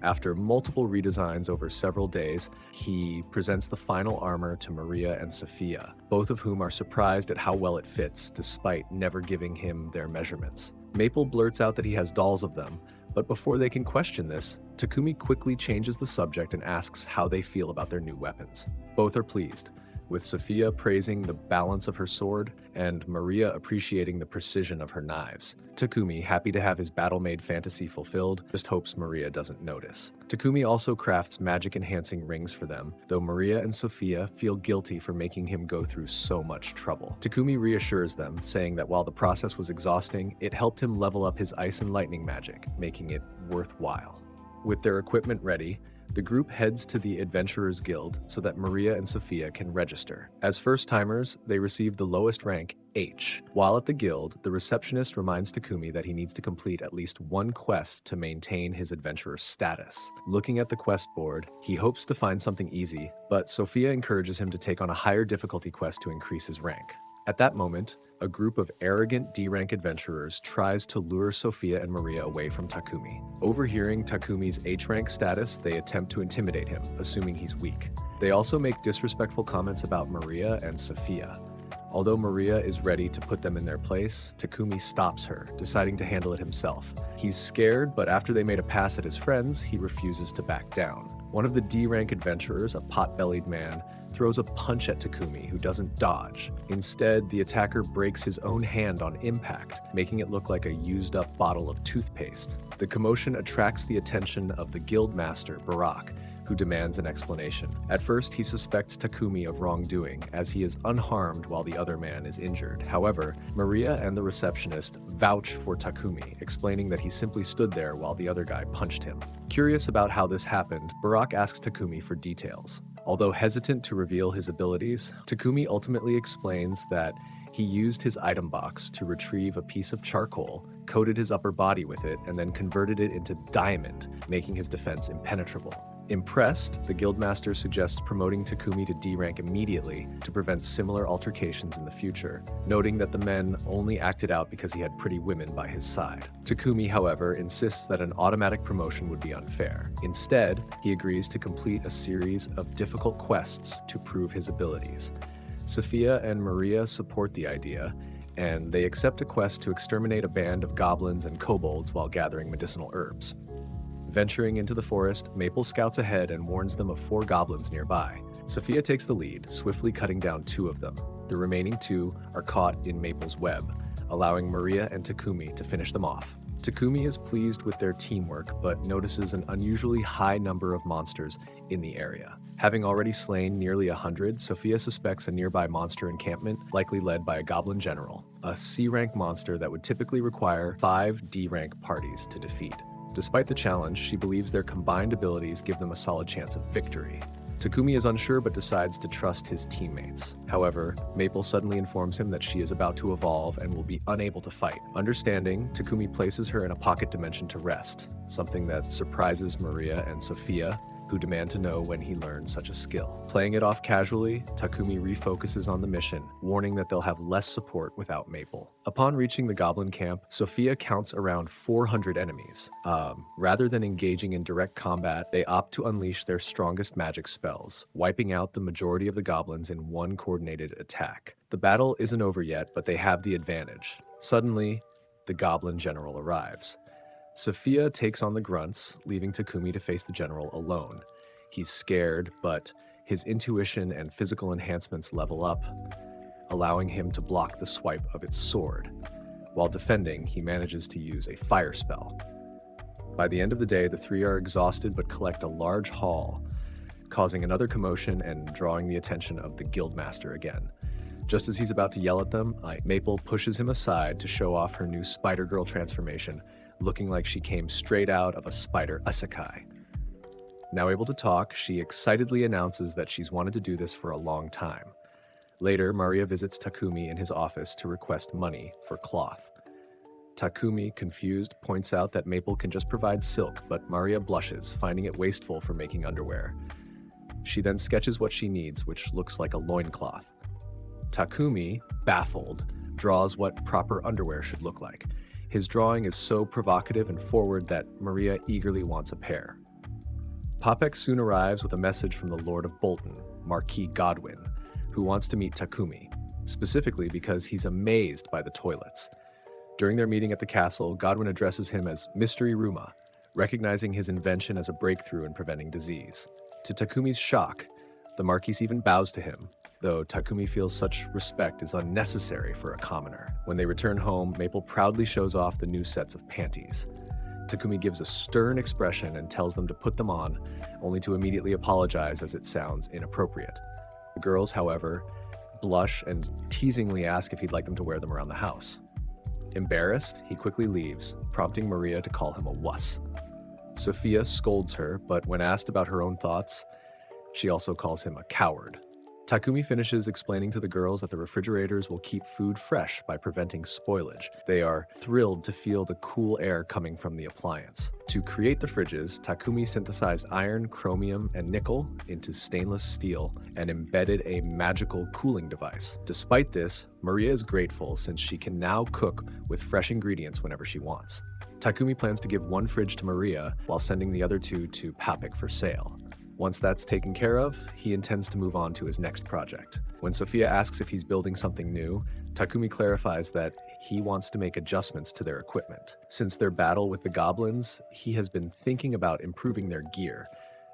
After multiple redesigns over several days, he presents the final armor to Maria and Sophia, both of whom are surprised at how well it fits, despite never giving him their measurements. Maple blurts out that he has dolls of them, but before they can question this, Takumi quickly changes the subject and asks how they feel about their new weapons. Both are pleased, with Sophia praising the balance of her sword and Maria appreciating the precision of her knives. Takumi, happy to have his battle-made fantasy fulfilled, just hopes Maria doesn't notice. Takumi also crafts magic-enhancing rings for them, though Maria and Sophia feel guilty for making him go through so much trouble. Takumi reassures them, saying that while the process was exhausting, it helped him level up his ice and lightning magic, making it worthwhile. With their equipment ready, the group heads to the Adventurers Guild so that Maria and Sophia can register. As first-timers, they receive the lowest rank, H. While at the guild, the receptionist reminds Takumi that he needs to complete at least 1 quest to maintain his adventurer status. Looking at the quest board, he hopes to find something easy, but Sophia encourages him to take on a higher difficulty quest to increase his rank. At that moment, a group of arrogant D-rank adventurers tries to lure Sophia and Maria away from Takumi. Overhearing Takumi's H-rank status, they attempt to intimidate him, assuming he's weak. They also make disrespectful comments about Maria and Sophia. Although Maria is ready to put them in their place, Takumi stops her, deciding to handle it himself. He's scared, but after they made a pass at his friends, he refuses to back down. One of the D-rank adventurers, a pot-bellied man, throws a punch at Takumi, who doesn't dodge. Instead, the attacker breaks his own hand on impact, making it look like a used-up bottle of toothpaste. The commotion attracts the attention of the guildmaster, Barak, who demands an explanation. At first, he suspects Takumi of wrongdoing, as he is unharmed while the other man is injured. However, Maria and the receptionist vouch for Takumi, explaining that he simply stood there while the other guy punched him. Curious about how this happened, Barak asks Takumi for details. Although hesitant to reveal his abilities, Takumi ultimately explains that he used his item box to retrieve a piece of charcoal, coated his upper body with it, and then converted it into diamond, making his defense impenetrable. Impressed, the guildmaster suggests promoting Takumi to D rank immediately to prevent similar altercations in the future, noting that the men only acted out because he had pretty women by his side. Takumi, however, insists that an automatic promotion would be unfair. Instead, he agrees to complete a series of difficult quests to prove his abilities. Sophia and Maria support the idea, and they accept a quest to exterminate a band of goblins and kobolds while gathering medicinal herbs. Venturing into the forest, Maple scouts ahead and warns them of 4 goblins nearby. Sophia takes the lead, swiftly cutting down 2 of them. The remaining 2 are caught in Maple's web, allowing Maria and Takumi to finish them off. Takumi is pleased with their teamwork, but notices an unusually high number of monsters in the area. Having already slain nearly 100, Sophia suspects a nearby monster encampment, likely led by a goblin general, a C-rank monster that would typically require 5 D-rank parties to defeat. Despite the challenge, she believes their combined abilities give them a solid chance of victory. Takumi is unsure but decides to trust his teammates. However, Maple suddenly informs him that she is about to evolve and will be unable to fight. Understanding, Takumi places her in a pocket dimension to rest, something that surprises Maria and Sophia, who demand to know when he learned such a skill. Playing it off casually, Takumi refocuses on the mission, warning that they'll have less support without Maple. Upon reaching the goblin camp, Sophia counts around 400 enemies. Rather than engaging in direct combat, they opt to unleash their strongest magic spells, wiping out the majority of the goblins in one coordinated attack. The battle isn't over yet, but they have the advantage. Suddenly, the goblin general arrives. Sophia takes on the grunts, leaving Takumi to face the general alone. He's scared, but his intuition and physical enhancements level up, allowing him to block the swipe of its sword. While defending, he manages to use a fire spell. By the end of the day, the 3 are exhausted but collect a large haul, causing another commotion and drawing the attention of the guildmaster again. Just as he's about to yell at them, Maple pushes him aside to show off her new Spider-Girl transformation, looking like she came straight out of a spider isekai. Now able to talk, she excitedly announces that she's wanted to do this for a long time. Later, Maria visits Takumi in his office to request money for cloth. Takumi, confused, points out that Maple can just provide silk, but Maria blushes, finding it wasteful for making underwear. She then sketches what she needs, which looks like a loincloth. Takumi, baffled, draws what proper underwear should look like. His drawing is so provocative and forward that Maria eagerly wants a pair. Popek soon arrives with a message from the Lord of Bolton, Marquis Godwin, who wants to meet Takumi, specifically because he's amazed by the toilets. During their meeting at the castle, Godwin addresses him as Mystery Ruma, recognizing his invention as a breakthrough in preventing disease. To Takumi's shock, the Marquis even bows to him, though Takumi feels such respect is unnecessary for a commoner. When they return home, Maple proudly shows off the new sets of panties. Takumi gives a stern expression and tells them to put them on, only to immediately apologize as it sounds inappropriate. The girls, however, blush and teasingly ask if he'd like them to wear them around the house. Embarrassed, he quickly leaves, prompting Maria to call him a wuss. Sophia scolds her, but when asked about her own thoughts, she also calls him a coward. Takumi finishes explaining to the girls that the refrigerators will keep food fresh by preventing spoilage. They are thrilled to feel the cool air coming from the appliance. To create the fridges, Takumi synthesized iron, chromium, and nickel into stainless steel and embedded a magical cooling device. Despite this, Maria is grateful since she can now cook with fresh ingredients whenever she wants. Takumi plans to give one fridge to Maria while sending the other two to Papik for sale. Once that's taken care of, he intends to move on to his next project. When Sophia asks if he's building something new, Takumi clarifies that he wants to make adjustments to their equipment. Since their battle with the goblins, he has been thinking about improving their gear,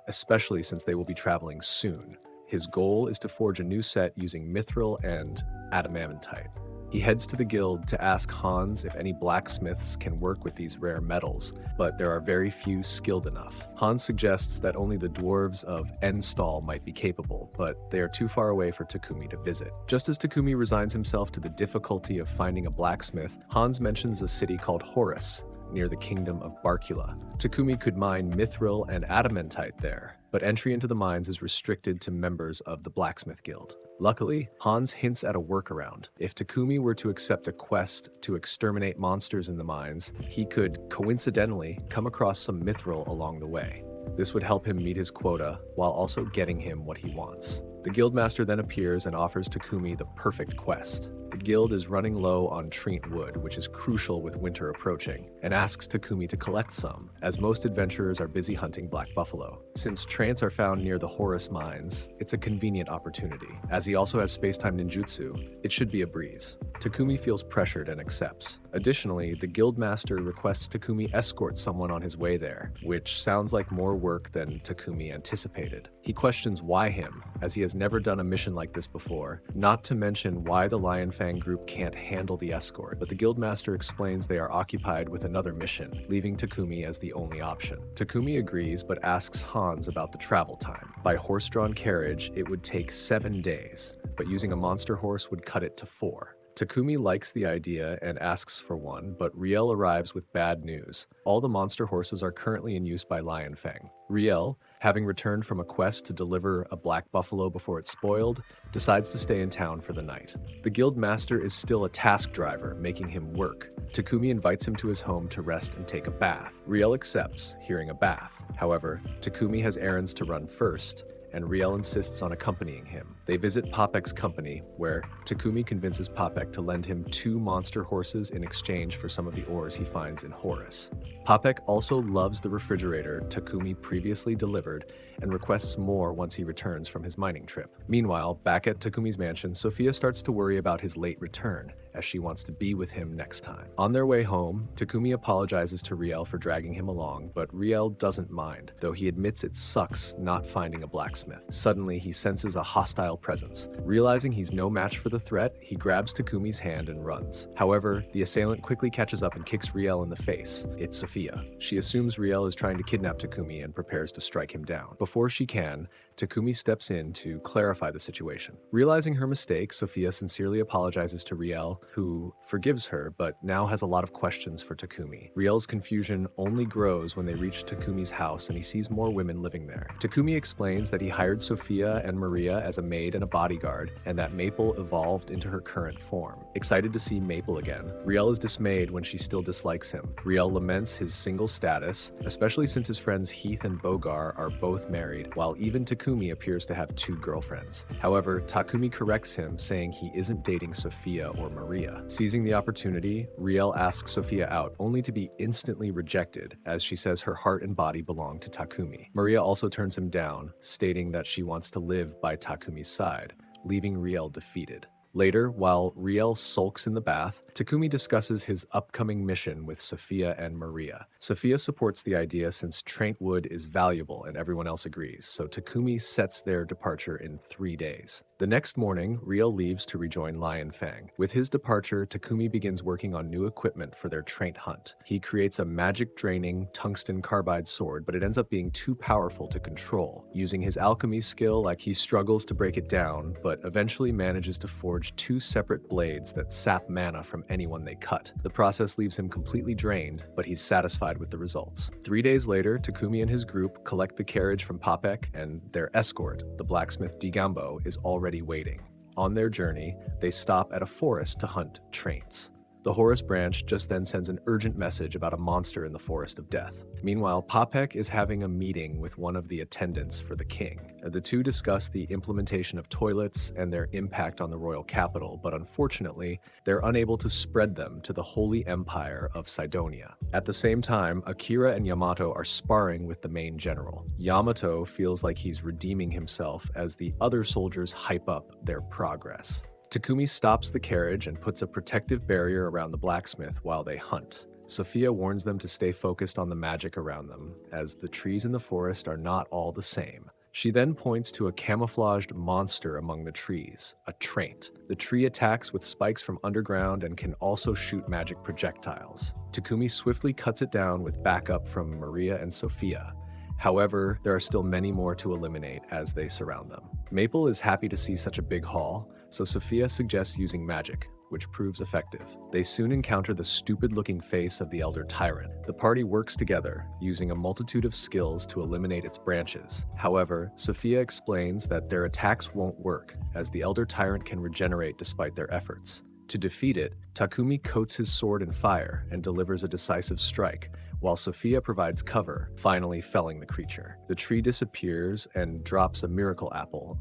especially since they will be traveling soon. His goal is to forge a new set using mithril and adamantite. He heads to the guild to ask Hans if any blacksmiths can work with these rare metals, but there are very few skilled enough. Hans suggests that only the dwarves of Enstal might be capable, but they are too far away for Takumi to visit. Just as Takumi resigns himself to the difficulty of finding a blacksmith, Hans mentions a city called Horus, near the kingdom of Barkula. Takumi could mine mithril and adamantite there, but entry into the mines is restricted to members of the blacksmith guild. Luckily, Hans hints at a workaround. If Takumi were to accept a quest to exterminate monsters in the mines, he could coincidentally come across some mithril along the way. This would help him meet his quota while also getting him what he wants. The guildmaster then appears and offers Takumi the perfect quest. The guild is running low on treant wood, which is crucial with winter approaching, and asks Takumi to collect some, as most adventurers are busy hunting black buffalo. Since trants are found near the Horus mines, it's a convenient opportunity. As he also has space-time ninjutsu, it should be a breeze. Takumi feels pressured and accepts. Additionally, the guildmaster requests Takumi escort someone on his way there, which sounds like more work than Takumi anticipated. He questions why him, as he has never done a mission like this before, not to mention why the Lion Fang group can't handle the escort, but the guildmaster explains they are occupied with another mission, leaving Takumi as the only option. Takumi agrees, but asks Hans about the travel time. By horse-drawn carriage, it would take 7 days, but using a monster horse would cut it to 4. Takumi likes the idea and asks for one, but Riel arrives with bad news. All the monster horses are currently in use by Lion Fang. Riel, having returned from a quest to deliver a black buffalo before it spoiled, decides to stay in town for the night. The guild master is still a task driver, making him work. Takumi invites him to his home to rest and take a bath. Riel accepts, hearing a bath. However, Takumi has errands to run first, and Riel insists on accompanying him. They visit Popek's company, where Takumi convinces Popek to lend him 2 monster horses in exchange for some of the ores he finds in Horus. Popek also loves the refrigerator Takumi previously delivered and requests more once he returns from his mining trip. Meanwhile, back at Takumi's mansion, Sophia starts to worry about his late return, as she wants to be with him next time. On their way home, Takumi apologizes to Riel for dragging him along, but Riel doesn't mind, though he admits it sucks not finding a blacksmith. Suddenly, he senses a hostile presence. Realizing he's no match for the threat, he grabs Takumi's hand and runs. However, the assailant quickly catches up and kicks Riel in the face. It's Sophia. She assumes Riel is trying to kidnap Takumi and prepares to strike him down. Before she can, Takumi steps in to clarify the situation. Realizing her mistake, Sophia sincerely apologizes to Riel who forgives her but now has a lot of questions for Takumi. Riel's confusion only grows when they reach Takumi's house and he sees more women living there. Takumi explains that he hired Sophia and Maria as a maid and a bodyguard, and that Maple evolved into her current form. Excited to see Maple again, Riel is dismayed when she still dislikes him. Riel laments his single status, especially since his friends Heath and Bogar are both married, while even Takumi appears to have 2 girlfriends. However, Takumi corrects him, saying he isn't dating Sophia or Maria. Seizing the opportunity, Riel asks Sophia out, only to be instantly rejected, as she says her heart and body belong to Takumi. Maria also turns him down, stating that she wants to live by Takumi's side, leaving Riel defeated. Later, while Riel sulks in the bath, Takumi discusses his upcoming mission with Sophia and Maria. Sophia supports the idea since Traint wood is valuable and everyone else agrees, so Takumi sets their departure in 3 days. The next morning, Riel leaves to rejoin Lion Fang. With his departure, Takumi begins working on new equipment for their Traint hunt. He creates a magic-draining tungsten carbide sword, but it ends up being too powerful to control. Using his alchemy skill, he struggles to break it down, but eventually manages to forge 2 separate blades that sap mana from anyone they cut. The process leaves him completely drained, but he's satisfied with the results. 3 days later, Takumi and his group collect the carriage from Popek, and their escort, the blacksmith Digambo, is already waiting. On their journey, they stop at a forest to hunt Traints. The Horus branch just then sends an urgent message about a monster in the Forest of Death. Meanwhile, Popek is having a meeting with one of the attendants for the king. The two discuss the implementation of toilets and their impact on the royal capital, but unfortunately, they're unable to spread them to the Holy Empire of Cydonia. At the same time, Akira and Yamato are sparring with the main general. Yamato feels like he's redeeming himself as the other soldiers hype up their progress. Takumi stops the carriage and puts a protective barrier around the blacksmith while they hunt. Sophia warns them to stay focused on the magic around them, as the trees in the forest are not all the same. She then points to a camouflaged monster among the trees, a Traint. The tree attacks with spikes from underground and can also shoot magic projectiles. Takumi swiftly cuts it down with backup from Maria and Sophia. However, there are still many more to eliminate as they surround them. Maple is happy to see such a big haul, so Sophia suggests using magic, which proves effective. They soon encounter the stupid-looking face of the Elder Tyrant. The party works together, using a multitude of skills to eliminate its branches. However, Sophia explains that their attacks won't work, as the Elder Tyrant can regenerate despite their efforts. To defeat it, Takumi coats his sword in fire and delivers a decisive strike, while Sophia provides cover, finally felling the creature. The tree disappears and drops a miracle apple,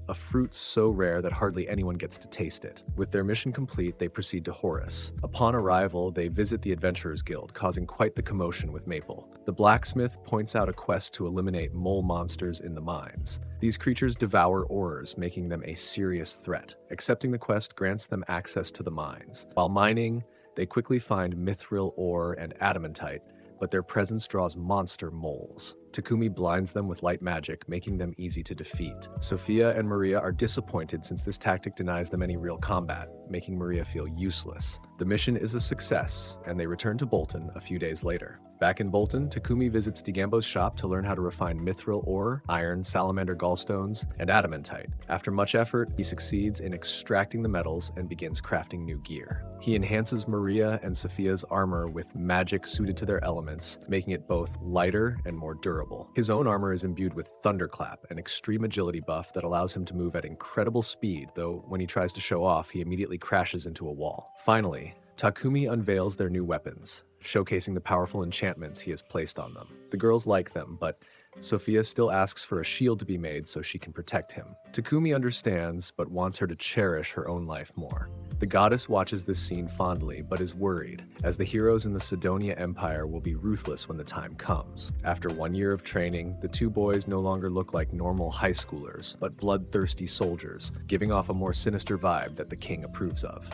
a fruit so rare that hardly anyone gets to taste it. With their mission complete, they proceed to Horus. Upon arrival, they visit the Adventurers Guild, causing quite the commotion with Maple. The blacksmith points out a quest to eliminate mole monsters in the mines. These creatures devour ores, making them a serious threat. Accepting the quest grants them access to the mines. While mining, they quickly find mithril ore and adamantite, but their presence draws monster moles. Takumi blinds them with light magic, making them easy to defeat. Sophia and Maria are disappointed since this tactic denies them any real combat, making Maria feel useless. The mission is a success, and they return to Bolton a few days later. Back in Bolton, Takumi visits Digambo's shop to learn how to refine mithril ore, iron, salamander gallstones, and adamantite. After much effort, he succeeds in extracting the metals and begins crafting new gear. He enhances Maria and Sophia's armor with magic suited to their elements, making it both lighter and more durable. His own armor is imbued with Thunderclap, an extreme agility buff that allows him to move at incredible speed, though when he tries to show off, he immediately crashes into a wall. Finally, Takumi unveils their new weapons, showcasing the powerful enchantments he has placed on them. The girls like them, but Sophia still asks for a shield to be made so she can protect him. Takumi understands, but wants her to cherish her own life more. The goddess watches this scene fondly, but is worried, as the heroes in the Cydonia Empire will be ruthless when the time comes. After 1 year of training, the two boys no longer look like normal high schoolers, but bloodthirsty soldiers, giving off a more sinister vibe that the king approves of.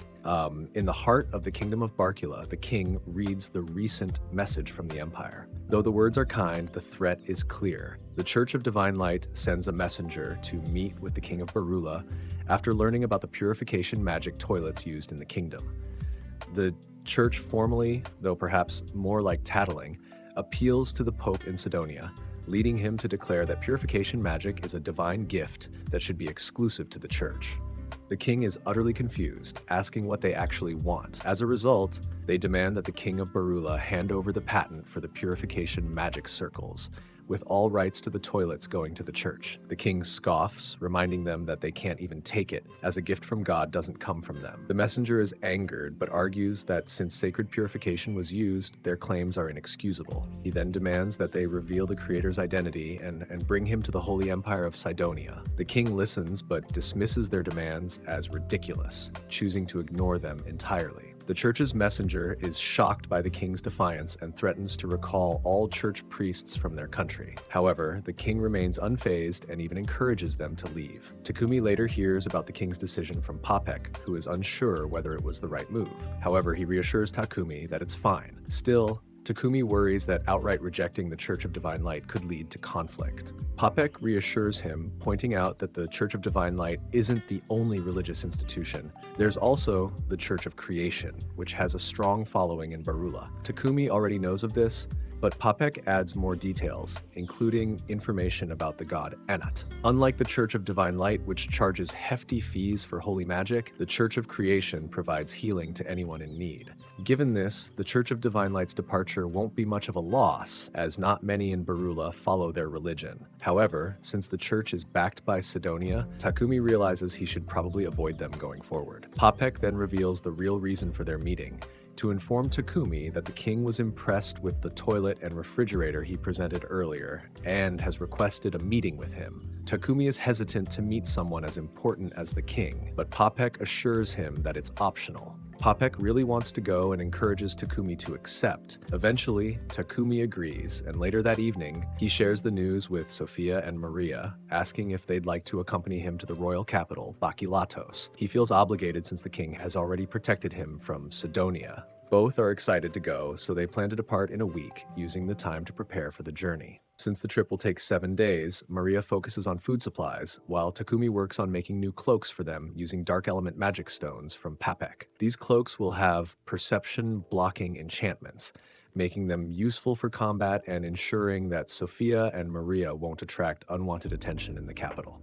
In the heart of the kingdom of Barkula, the king reads the recent message from the empire. Though the words are kind, the threat is clear. The Church of Divine Light sends a messenger to meet with the king of Barula after learning about the purification magic toilets used in the kingdom. The church formally, though perhaps more like tattling, appeals to the Pope in Cydonia, leading him to declare that purification magic is a divine gift that should be exclusive to the church. The The king is utterly confused, asking what they actually want. As a result, they demand that the king of Barula hand over the patent for the purification magic circles, with all rights to the toilets going to the church. The king scoffs, reminding them that they can't even take it, as a gift from God doesn't come from them. The messenger is angered, but argues that since sacred purification was used, their claims are inexcusable. He then demands that they reveal the creator's identity and bring him to the Holy Empire of Cydonia. The king listens, but dismisses their demands as ridiculous, choosing to ignore them entirely. The church's messenger is shocked by the king's defiance and threatens to recall all church priests from their country. However, the king remains unfazed and even encourages them to leave. Takumi later hears about the king's decision from Popek, who is unsure whether it was the right move. However, he reassures Takumi that it's fine. Still, Takumi worries that outright rejecting the Church of Divine Light could lead to conflict. Popek reassures him, pointing out that the Church of Divine Light isn't the only religious institution. There's also the Church of Creation, which has a strong following in Barula. Takumi already knows of this, but Popek adds more details, including information about the god Anat. Unlike the Church of Divine Light, which charges hefty fees for holy magic, the Church of Creation provides healing to anyone in need. Given this, the Church of Divine Light's departure won't be much of a loss, as not many in Barula follow their religion. However, since the church is backed by Cydonia, Takumi realizes he should probably avoid them going forward. Popek then reveals the real reason for their meeting, to inform Takumi that the king was impressed with the toilet and refrigerator he presented earlier and has requested a meeting with him. Takumi is hesitant to meet someone as important as the king, but Popek assures him that it's optional. Popek really wants to go and encourages Takumi to accept. Eventually, Takumi agrees, and later that evening, he shares the news with Sophia and Maria, asking if they'd like to accompany him to the royal capital, Bakilatos. He feels obligated since the king has already protected him from Cydonia. Both are excited to go, so they plan to depart in a week, using the time to prepare for the journey. Since the trip will take 7 days, Maria focuses on food supplies, while Takumi works on making new cloaks for them using dark element magic stones from Popek. These cloaks will have perception-blocking enchantments, making them useful for combat and ensuring that Sophia and Maria won't attract unwanted attention in the capital.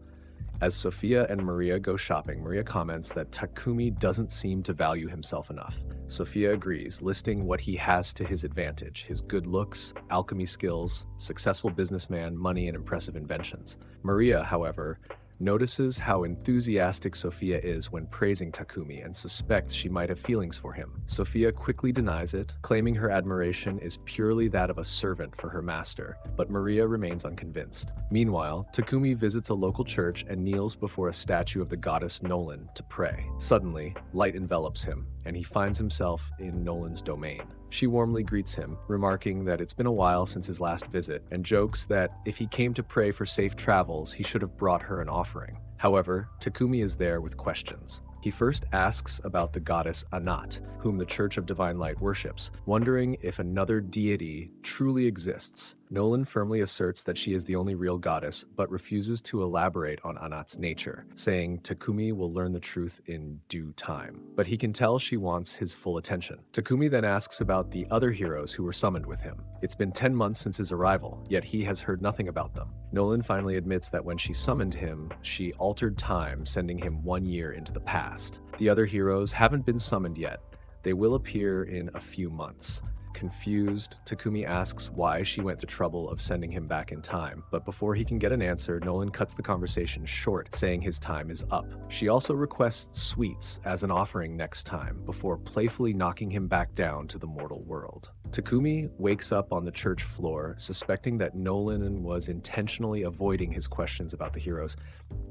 As Sophia and Maria go shopping, Maria comments that Takumi doesn't seem to value himself enough. Sophia agrees, listing what he has to his advantage: his good looks, alchemy skills, successful businessman, money, and impressive inventions. Maria, however, notices how enthusiastic Sophia is when praising Takumi and suspects she might have feelings for him. Sophia quickly denies it, claiming her admiration is purely that of a servant for her master, but Maria remains unconvinced. Meanwhile, Takumi visits a local church and kneels before a statue of the goddess Nolan to pray. Suddenly, light envelops him, and he finds himself in Nolan's domain. She warmly greets him, remarking that it's been a while since his last visit, and jokes that if he came to pray for safe travels, he should have brought her an offering. However, Takumi is there with questions. He first asks about the goddess Anat, whom the Church of Divine Light worships, wondering if another deity truly exists. Nolan firmly asserts that she is the only real goddess, but refuses to elaborate on Anat's nature, saying Takumi will learn the truth in due time. But he can tell she wants his full attention. Takumi then asks about the other heroes who were summoned with him. It's been 10 months since his arrival, yet he has heard nothing about them. Nolan finally admits that when she summoned him, she altered time, sending him 1 year into the past. The other heroes haven't been summoned yet. They will appear in a few months. Confused, Takumi asks why she went to trouble of sending him back in time, but before he can get an answer, Nolan cuts the conversation short, saying his time is up. She also requests sweets as an offering next time, before playfully knocking him back down to the mortal world. Takumi wakes up on the church floor, suspecting that Nolan was intentionally avoiding his questions about the heroes.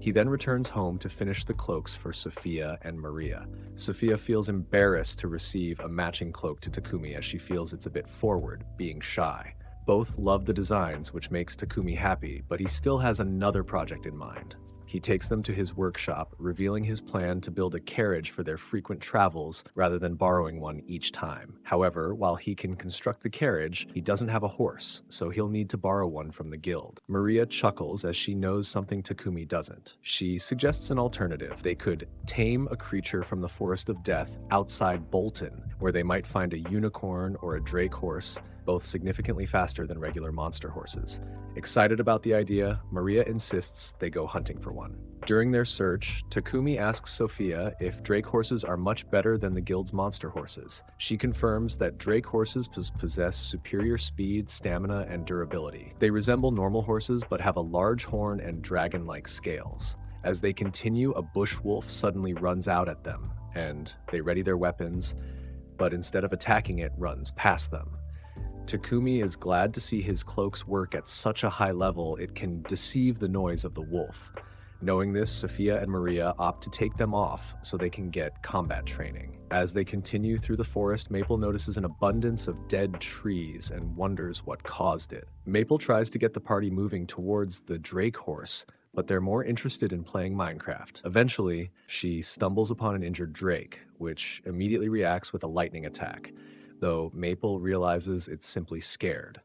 He then returns home to finish the cloaks for Sophia and Maria. Sophia feels embarrassed to receive a matching cloak to Takumi, as she feels it's a bit forward, being shy. Both love the designs, which makes Takumi happy, but he still has another project in mind. He takes them to his workshop, revealing his plan to build a carriage for their frequent travels rather than borrowing one each time. However, while he can construct the carriage, he doesn't have a horse, so he'll need to borrow one from the guild. Maria chuckles as she knows something Takumi doesn't. She suggests an alternative. They could tame a creature from the Forest of Death outside Bolton, where they might find a unicorn or a drake horse, both significantly faster than regular monster horses. Excited about the idea, Maria insists they go hunting for one. During their search, Takumi asks Sophia if drake horses are much better than the guild's monster horses. She confirms that drake horses possess superior speed, stamina, and durability. They resemble normal horses but have a large horn and dragon-like scales. As they continue, a bush wolf suddenly runs out at them, and they ready their weapons, but instead of attacking it, runs past them. Takumi is glad to see his cloaks work at such a high level it can deceive the noise of the wolf. Knowing this, Sophia and Maria opt to take them off so they can get combat training. As they continue through the forest, Maple notices an abundance of dead trees and wonders what caused it. Maple tries to get the party moving towards the drake horse, but they're more interested in playing Minecraft. Eventually, she stumbles upon an injured drake, which immediately reacts with a lightning attack, though Maple realizes it's simply scared.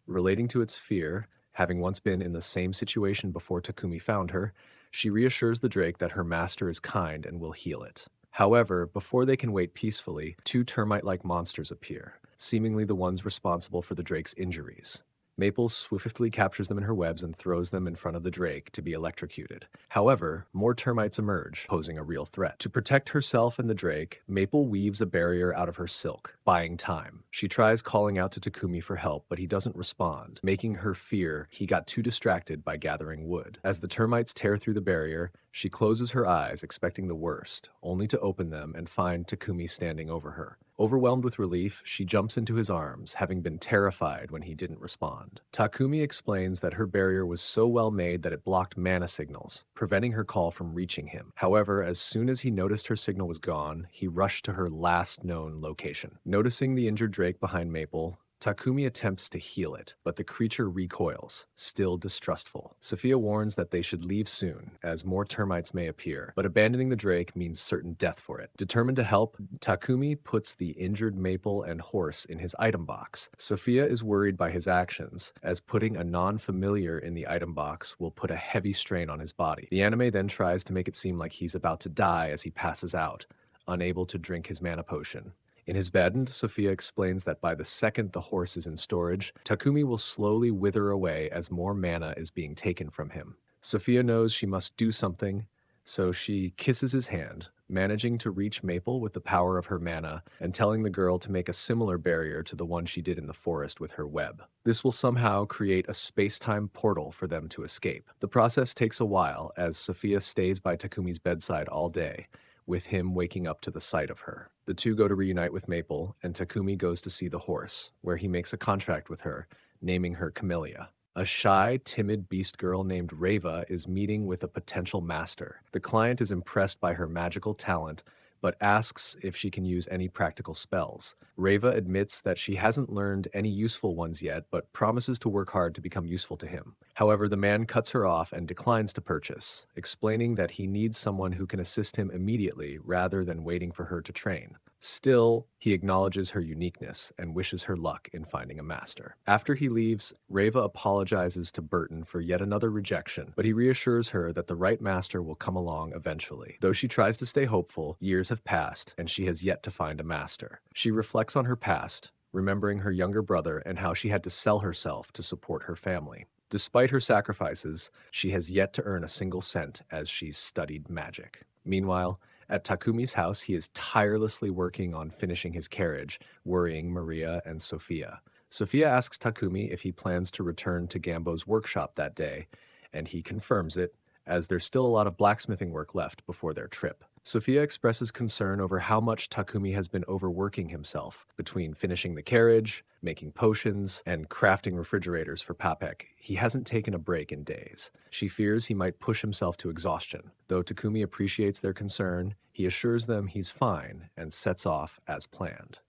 Relating to its fear, having once been in the same situation before Takumi found her, she reassures the drake that her master is kind and will heal it. However, before they can wait peacefully, two termite-like monsters appear, seemingly the ones responsible for the drake's injuries. Maple swiftly captures them in her webs and throws them in front of the drake to be electrocuted. However, more termites emerge, posing a real threat. To protect herself and the drake, Maple weaves a barrier out of her silk, buying time. She tries calling out to Takumi for help, but he doesn't respond, making her fear he got too distracted by gathering wood. As the termites tear through the barrier, she closes her eyes, expecting the worst, only to open them and find Takumi standing over her. Overwhelmed with relief, she jumps into his arms, having been terrified when he didn't respond. Takumi explains that her barrier was so well made that it blocked mana signals, preventing her call from reaching him. However, as soon as he noticed her signal was gone, he rushed to her last known location. Noticing the injured drake behind Maple, Takumi attempts to heal it, but the creature recoils, still distrustful. Sophia warns that they should leave soon, as more termites may appear, but abandoning the drake means certain death for it. Determined to help, Takumi puts the injured Maple and horse in his item box. Sophia is worried by his actions, as putting a non-familiar in the item box will put a heavy strain on his body. The anime then tries to make it seem like he's about to die as he passes out, unable to drink his mana potion. In his bed, Sophia explains that by the second the horse is in storage, Takumi will slowly wither away as more mana is being taken from him. Sophia knows she must do something, so she kisses his hand, managing to reach Maple with the power of her mana and telling the girl to make a similar barrier to the one she did in the forest with her web. This will somehow create a space-time portal for them to escape. The process takes a while as Sophia stays by Takumi's bedside all day, with him waking up to the sight of her. The two go to reunite with Maple, and Takumi goes to see the horse, where he makes a contract with her, naming her Camellia. A shy, timid beast girl named Reva is meeting with a potential master. The client is impressed by her magical talent, but asks if she can use any practical spells. Reva admits that she hasn't learned any useful ones yet, but promises to work hard to become useful to him. However, the man cuts her off and declines to purchase, explaining that he needs someone who can assist him immediately rather than waiting for her to train. Still, he acknowledges her uniqueness and wishes her luck in finding a master. After he leaves, Reva apologizes to Bolton for yet another rejection, but he reassures her that the right master will come along eventually. Though she tries to stay hopeful, years have passed and she has yet to find a master. She reflects on her past, remembering her younger brother and how she had to sell herself to support her family. Despite her sacrifices, she has yet to earn a single cent as she's studied magic. Meanwhile, at Takumi's house, he is tirelessly working on finishing his carriage, worrying Maria and Sophia. Sophia asks Takumi if he plans to return to Gambo's workshop that day, and he confirms it, as there's still a lot of blacksmithing work left before their trip. Sophia expresses concern over how much Takumi has been overworking himself, between finishing the carriage, making potions, and crafting refrigerators for Papek. He hasn't taken a break in days. She fears he might push himself to exhaustion. Though Takumi appreciates their concern, he assures them he's fine and sets off as planned.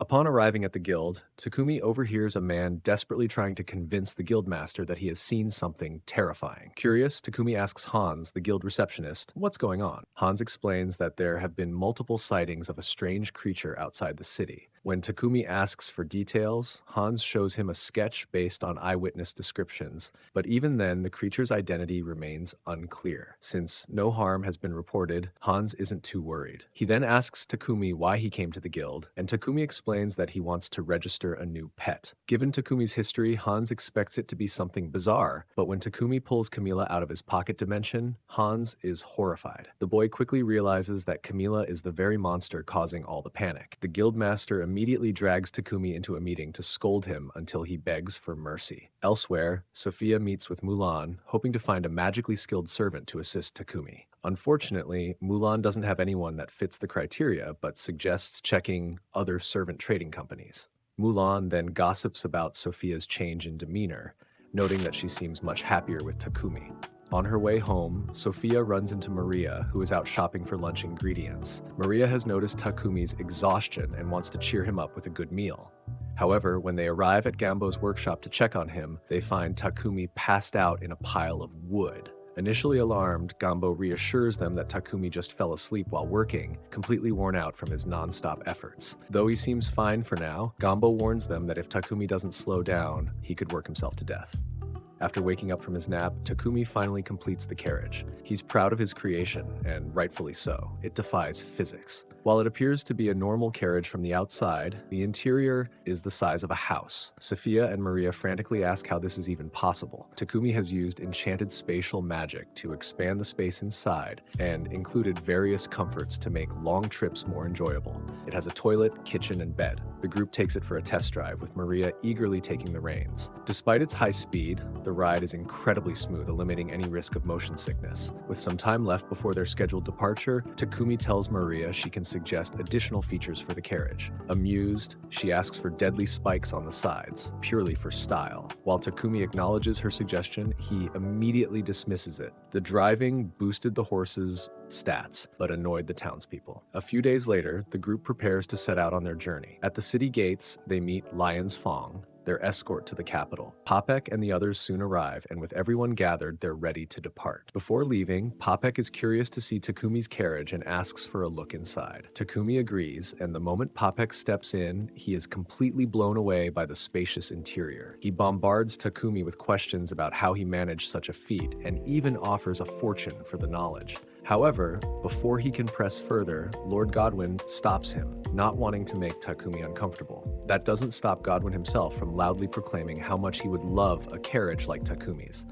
Upon arriving at the guild, Takumi overhears a man desperately trying to convince the guildmaster that he has seen something terrifying. Curious, Takumi asks Hans, the guild receptionist, what's going on. Hans explains that there have been multiple sightings of a strange creature outside the city, When Takumi asks for details, Hans shows him a sketch based on eyewitness descriptions, but even then the creature's identity remains unclear. Since no harm has been reported, Hans isn't too worried. He then asks Takumi why he came to the guild, and Takumi explains that he wants to register a new pet. Given Takumi's history, Hans expects it to be something bizarre, but when Takumi pulls Camila out of his pocket dimension, Hans is horrified. The boy quickly realizes that Camila is the very monster causing all the panic. The guildmaster immediately drags Takumi into a meeting to scold him until he begs for mercy. Elsewhere, Sophia meets with Mulan, hoping to find a magically skilled servant to assist Takumi. Unfortunately, Mulan doesn't have anyone that fits the criteria, but suggests checking other servant trading companies. Mulan then gossips about Sophia's change in demeanor, noting that she seems much happier with Takumi. On her way home, Sophia runs into Maria, who is out shopping for lunch ingredients. Maria has noticed Takumi's exhaustion and wants to cheer him up with a good meal. However, when they arrive at Gambo's workshop to check on him, they find Takumi passed out in a pile of wood. Initially alarmed, Gambo reassures them that Takumi just fell asleep while working, completely worn out from his non-stop efforts. Though he seems fine for now, Gambo warns them that if Takumi doesn't slow down, he could work himself to death. After waking up from his nap, Takumi finally completes the carriage. He's proud of his creation, and rightfully so. It defies physics. While it appears to be a normal carriage from the outside, the interior is the size of a house. Sophia and Maria frantically ask how this is even possible. Takumi has used enchanted spatial magic to expand the space inside and included various comforts to make long trips more enjoyable. It has a toilet, kitchen, and bed. The group takes it for a test drive, with Maria eagerly taking the reins. Despite its high speed, the ride is incredibly smooth, eliminating any risk of motion sickness. With some time left before their scheduled departure, Takumi tells Maria she can suggest additional features for the carriage. Amused, she asks for deadly spikes on the sides, purely for style. While Takumi acknowledges her suggestion, he immediately dismisses it. The driving boosted the horses' stats, but annoyed the townspeople. A few days later, the group prepares to set out on their journey. At the city gates, they meet Lion's Fong, their escort to the capital. Popek and the others soon arrive, and with everyone gathered, they're ready to depart. Before leaving, Popek is curious to see Takumi's carriage and asks for a look inside. Takumi agrees, and the moment Popek steps in, he is completely blown away by the spacious interior. He bombards Takumi with questions about how he managed such a feat, and even offers a fortune for the knowledge. However, before he can press further, Lord Godwin stops him, not wanting to make Takumi uncomfortable. That doesn't stop Godwin himself from loudly proclaiming how much he would love a carriage like Takumi's.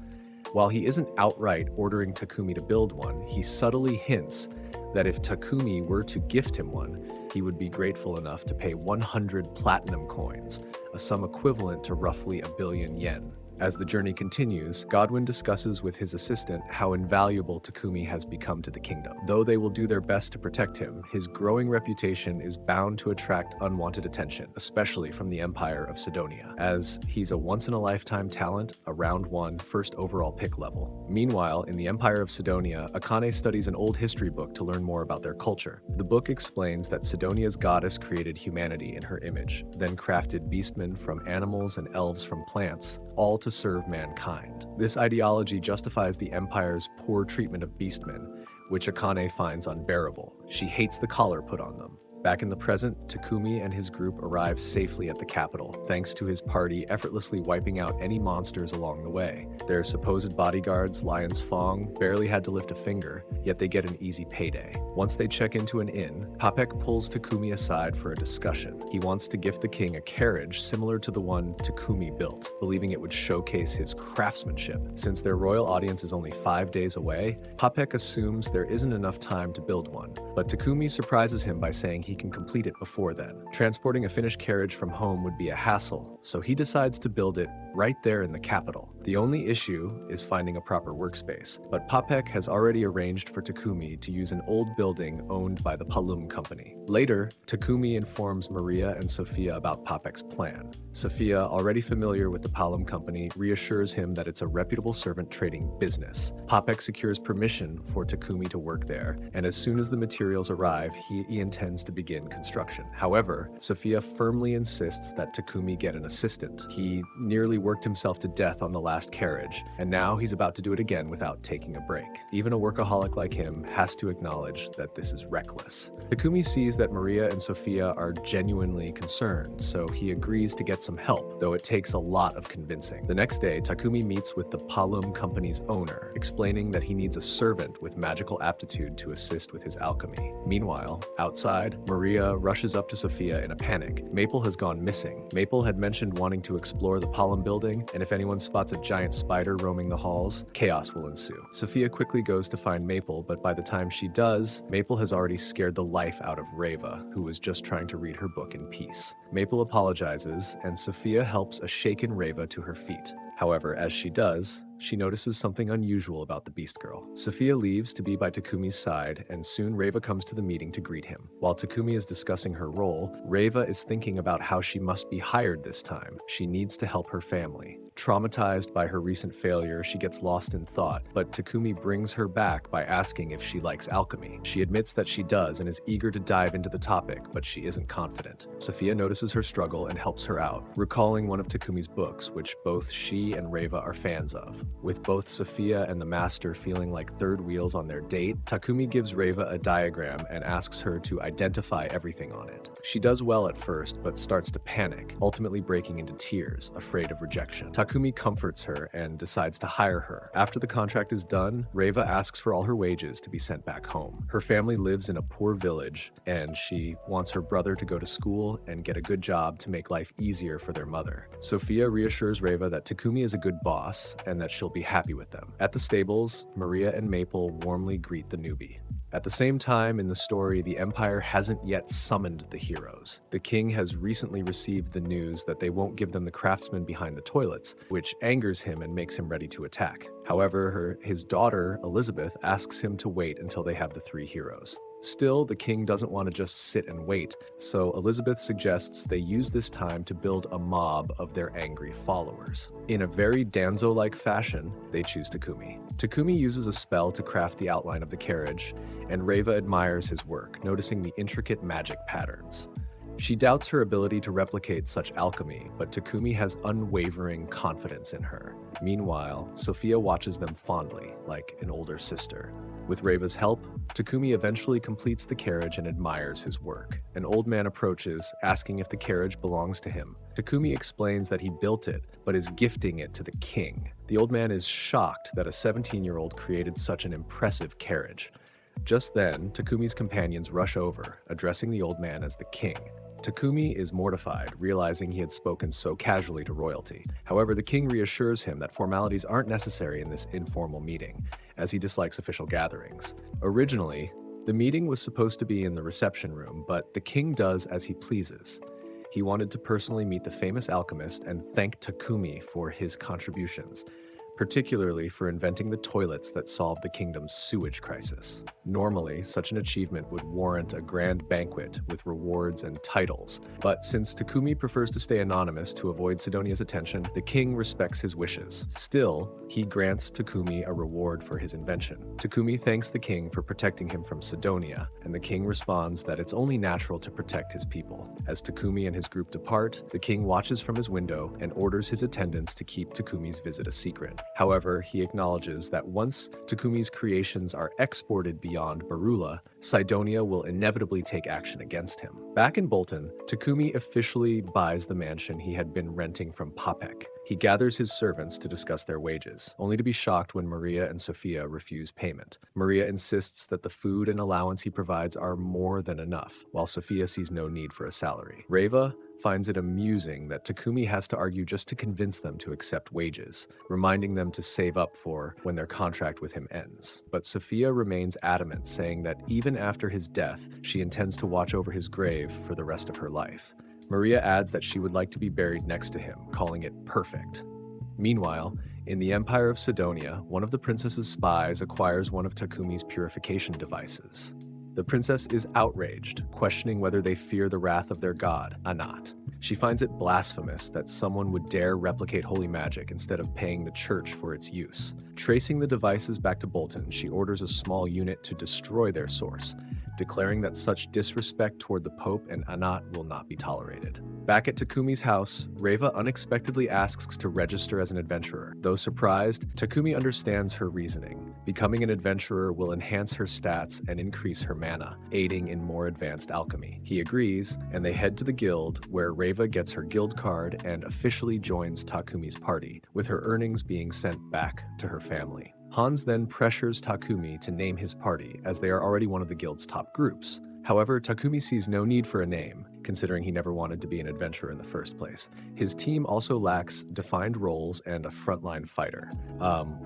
While he isn't outright ordering Takumi to build one, he subtly hints that if Takumi were to gift him one, he would be grateful enough to pay 100 platinum coins, a sum equivalent to roughly 1 billion yen. As the journey continues, Godwin discusses with his assistant how invaluable Takumi has become to the kingdom. Though they will do their best to protect him, his growing reputation is bound to attract unwanted attention, especially from the Empire of Sidonia, as he's a once-in-a-lifetime talent, a round 1 first overall pick level. Meanwhile, in the Empire of Sidonia, Akane studies an old history book to learn more about their culture. The book explains that Sidonia's goddess created humanity in her image, then crafted beastmen from animals and elves from plants, all to serve mankind. This ideology justifies the Empire's poor treatment of beastmen, which Akane finds unbearable. She hates the collar put on them. Back in the present, Takumi and his group arrive safely at the capital, thanks to his party effortlessly wiping out any monsters along the way. Their supposed bodyguards, Lion's Fong, barely had to lift a finger, yet they get an easy payday. Once they check into an inn, Popek pulls Takumi aside for a discussion. He wants to gift the king a carriage similar to the one Takumi built, believing it would showcase his craftsmanship. Since their royal audience is only 5 days away, Popek assumes there isn't enough time to build one, but Takumi surprises him by saying he can complete it before then. Transporting a finished carriage from home would be a hassle, so he decides to build it right there in the capital. The only issue is finding a proper workspace, but Popek has already arranged for Takumi to use an old building owned by the Palum Company. Later, Takumi informs Maria and Sophia about Popek's plan. Sophia, already familiar with the Palum Company, reassures him that it's a reputable servant trading business. Popek secures permission for Takumi to work there, and as soon as the materials arrive, he intends to begin construction. However, Sophia firmly insists that Takumi get an assistant. He nearly worked himself to death on the last carriage, and now he's about to do it again without taking a break. Even a workaholic like him has to acknowledge that this is reckless. Takumi sees that Maria and Sophia are genuinely concerned, so he agrees to get some help, though it takes a lot of convincing. The next day, Takumi meets with the Palum company's owner, explaining that he needs a servant with magical aptitude to assist with his alchemy. Meanwhile, outside, Maria rushes up to Sophia in a panic. Maple has gone missing. Maple had mentioned wanting to explore the Palum building, and if anyone spots a giant spider roaming the halls, chaos will ensue. Sophia quickly goes to find Maple, but by the time she does, Maple has already scared the life out of Reva, who was just trying to read her book in peace. Maple apologizes, and Sophia helps a shaken Reva to her feet. However, as she does, she notices something unusual about the Beast Girl. Sophia leaves to be by Takumi's side, and soon Reva comes to the meeting to greet him. While Takumi is discussing her role, Reva is thinking about how she must be hired this time. She needs to help her family. Traumatized by her recent failure, she gets lost in thought, but Takumi brings her back by asking if she likes alchemy. She admits that she does and is eager to dive into the topic, but she isn't confident. Sophia notices her struggle and helps her out, recalling one of Takumi's books, which both she and Reva are fans of. With both Sophia and the master feeling like third wheels on their date, Takumi gives Reva a diagram and asks her to identify everything on it. She does well at first, but starts to panic, ultimately breaking into tears, afraid of rejection. Takumi comforts her and decides to hire her. After the contract is done, Reva asks for all her wages to be sent back home. Her family lives in a poor village, and she wants her brother to go to school and get a good job to make life easier for their mother. Sophia reassures Reva that Takumi is a good boss and that she'll be happy with them. At the stables, Maria and Maple warmly greet the newbie. At the same time in the story, the Empire hasn't yet summoned the heroes. The king has recently received the news that they won't give them the craftsmen behind the toilets, which angers him and makes him ready to attack. However, his daughter, Elizabeth, asks him to wait until they have the three heroes. Still, the king doesn't want to just sit and wait, so Elizabeth suggests they use this time to build a mob of their angry followers. In a very Danzo-like fashion, they choose Takumi. Takumi uses a spell to craft the outline of the carriage, and Reva admires his work, noticing the intricate magic patterns. She doubts her ability to replicate such alchemy, but Takumi has unwavering confidence in her. Meanwhile, Sophia watches them fondly, like an older sister. With Reva's help, Takumi eventually completes the carriage and admires his work. An old man approaches, asking if the carriage belongs to him. Takumi explains that he built it, but is gifting it to the king. The old man is shocked that a 17-year-old created such an impressive carriage. Just then, Takumi's companions rush over, addressing the old man as the king. Takumi is mortified, realizing he had spoken so casually to royalty. However, the king reassures him that formalities aren't necessary in this informal meeting, as he dislikes official gatherings. Originally, the meeting was supposed to be in the reception room, but the king does as he pleases. He wanted to personally meet the famous alchemist and thank Takumi for his contributions, particularly for inventing the toilets that solved the kingdom's sewage crisis. Normally, such an achievement would warrant a grand banquet with rewards and titles, but since Takumi prefers to stay anonymous to avoid Sidonia's attention, the king respects his wishes. Still, he grants Takumi a reward for his invention. Takumi thanks the king for protecting him from Sidonia, and the king responds that it's only natural to protect his people. As Takumi and his group depart, the king watches from his window and orders his attendants to keep Takumi's visit a secret. However, he acknowledges that once Takumi's creations are exported beyond Barula, Sidonia will inevitably take action against him. Back in Bolton, Takumi officially buys the mansion he had been renting from Popek. He gathers his servants to discuss their wages, only to be shocked when Maria and Sophia refuse payment. Maria insists that the food and allowance he provides are more than enough, while Sophia sees no need for a salary. Reva finds it amusing that Takumi has to argue just to convince them to accept wages, reminding them to save up for when their contract with him ends. But Sophia remains adamant, saying that even after his death, she intends to watch over his grave for the rest of her life. Maria adds that she would like to be buried next to him, calling it perfect. Meanwhile, in the Empire of Sidonia, one of the princess's spies acquires one of Takumi's purification devices. The princess is outraged, questioning whether they fear the wrath of their god, Anat. She finds it blasphemous that someone would dare replicate holy magic instead of paying the church for its use. Tracing the devices back to Bolton, she orders a small unit to destroy their source. declaring that such disrespect toward the Pope and Anat will not be tolerated. Back at Takumi's house, Reva unexpectedly asks to register as an adventurer. Though surprised, Takumi understands her reasoning. Becoming an adventurer will enhance her stats and increase her mana, aiding in more advanced alchemy. He agrees, and they head to the guild, where Reva gets her guild card and officially joins Takumi's party, with her earnings being sent back to her family. Hans then pressures Takumi to name his party, as they are already one of the guild's top groups. However, Takumi sees no need for a name, considering he never wanted to be an adventurer in the first place. His team also lacks defined roles and a frontline fighter.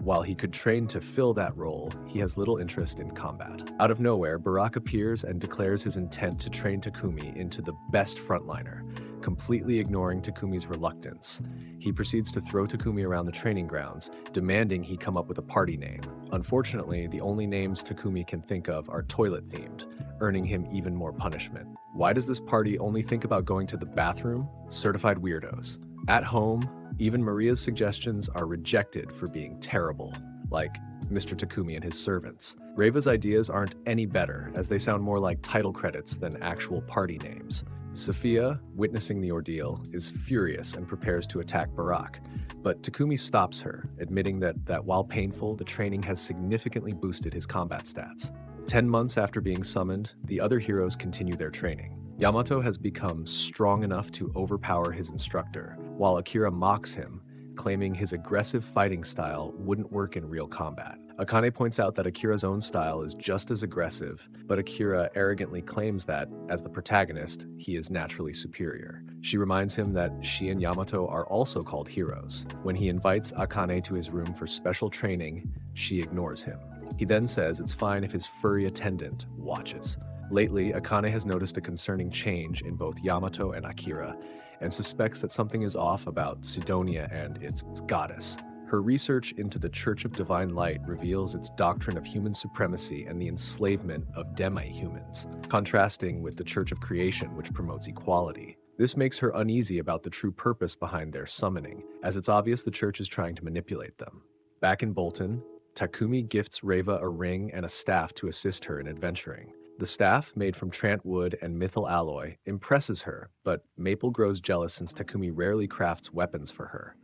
While he could train to fill that role, he has little interest in combat. Out of nowhere, Barak appears and declares his intent to train Takumi into the best frontliner, completely ignoring Takumi's reluctance. He proceeds to throw Takumi around the training grounds, demanding he come up with a party name. Unfortunately, the only names Takumi can think of are toilet-themed, earning him even more punishment. Why does this party only think about going to the bathroom? Certified weirdos. At home, even Maria's suggestions are rejected for being terrible, like Mr. Takumi and his servants. Reva's ideas aren't any better, as they sound more like title credits than actual party names. Sophia, witnessing the ordeal, is furious and prepares to attack Barak, but Takumi stops her, admitting that while painful, the training has significantly boosted his combat stats. 10 months after being summoned, the other heroes continue their training. Yamato has become strong enough to overpower his instructor, while Akira mocks him, claiming his aggressive fighting style wouldn't work in real combat. Akane points out that Akira's own style is just as aggressive, but Akira arrogantly claims that, as the protagonist, he is naturally superior. She reminds him that she and Yamato are also called heroes. When he invites Akane to his room for special training, she ignores him. He then says it's fine if his furry attendant watches. Lately, Akane has noticed a concerning change in both Yamato and Akira, and suspects that something is off about Sidonia and its goddess. Her research into the Church of Divine Light reveals its doctrine of human supremacy and the enslavement of demi-humans, contrasting with the Church of Creation, which promotes equality. This makes her uneasy about the true purpose behind their summoning, as it's obvious the Church is trying to manipulate them. Back in Bolton, Takumi gifts Reva a ring and a staff to assist her in adventuring. The staff, made from trant wood and mithril alloy, impresses her, but Maple grows jealous since Takumi rarely crafts weapons for her.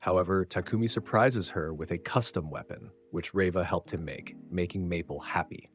However, Takumi surprises her with a custom weapon, which Reva helped him make, making Maple happy.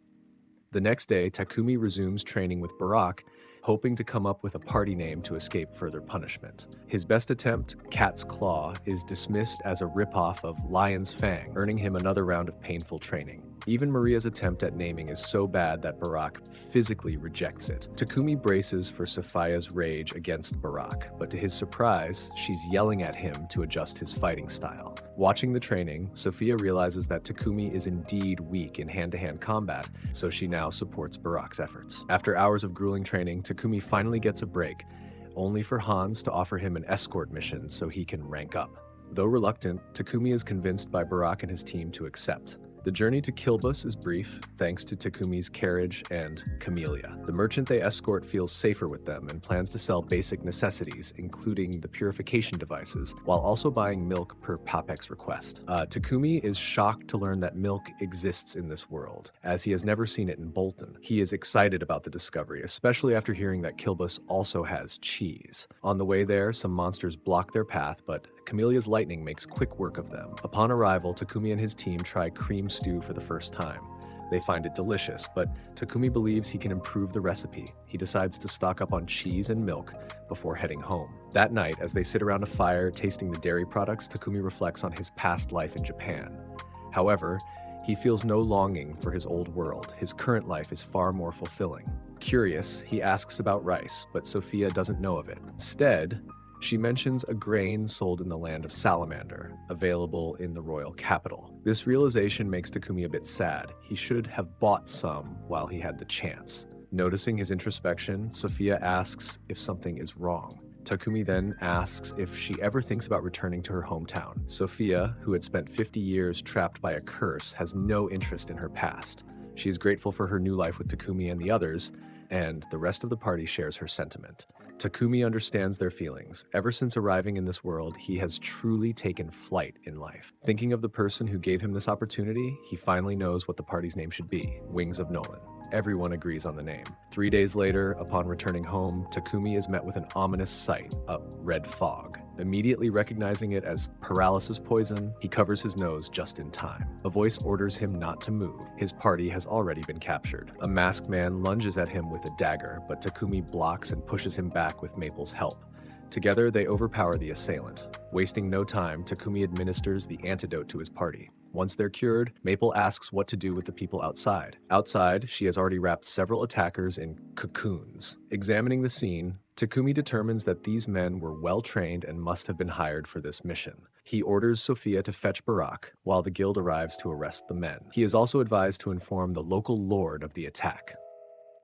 The next day, Takumi resumes training with Barak, hoping to come up with a party name to escape further punishment. His best attempt, Cat's Claw, is dismissed as a ripoff of Lion's Fang, earning him another round of painful training. Even Maria's attempt at naming is so bad that Barak physically rejects it. Takumi braces for Sophia's rage against Barak, but to his surprise, she's yelling at him to adjust his fighting style. Watching the training, Sophia realizes that Takumi is indeed weak in hand-to-hand combat, so she now supports Barak's efforts. After hours of grueling training, Takumi finally gets a break, only for Hans to offer him an escort mission so he can rank up. Though reluctant, Takumi is convinced by Barak and his team to accept. The journey to Kilbus is brief, thanks to Takumi's carriage and Camellia. The merchant they escort feels safer with them and plans to sell basic necessities, including the purification devices, while also buying milk per Papek's request. Takumi is shocked to learn that milk exists in this world, as he has never seen it in Bolton. He is excited about the discovery, especially after hearing that Kilbus also has cheese. On the way there, some monsters block their path, but Camellia's lightning makes quick work of them. Upon arrival, Takumi and his team try cream stew for the first time. They find it delicious, but Takumi believes he can improve the recipe. He decides to stock up on cheese and milk before heading home. That night, as they sit around a fire tasting the dairy products, Takumi reflects on his past life in Japan. However, he feels no longing for his old world. His current life is far more fulfilling. Curious, he asks about rice, but Sophia doesn't know of it. Instead, she mentions a grain sold in the land of Salamander, available in the royal capital. This realization makes Takumi a bit sad. He should have bought some while he had the chance. Noticing his introspection, Sophia asks if something is wrong. Takumi then asks if she ever thinks about returning to her hometown. Sophia, who had spent 50 years trapped by a curse, has no interest in her past. She is grateful for her new life with Takumi and the others, and the rest of the party shares her sentiment. Takumi understands their feelings. Ever since arriving in this world, he has truly taken flight in life. Thinking of the person who gave him this opportunity, he finally knows what the party's name should be: Wings of Nolan. Everyone agrees on the name. 3 days later, upon returning home, Takumi is met with an ominous sight, a red fog. Immediately recognizing it as paralysis poison, he covers his nose just in time. A voice orders him not to move. His party has already been captured. A masked man lunges at him with a dagger, but Takumi blocks and pushes him back with Maple's help. Together, they overpower the assailant. Wasting no time, Takumi administers the antidote to his party. Once they're cured, Maple asks what to do with the people outside. Outside, she has already wrapped several attackers in cocoons. Examining the scene, Takumi determines that these men were well-trained and must have been hired for this mission. He orders Sophia to fetch Barak, while the guild arrives to arrest the men. He is also advised to inform the local lord of the attack.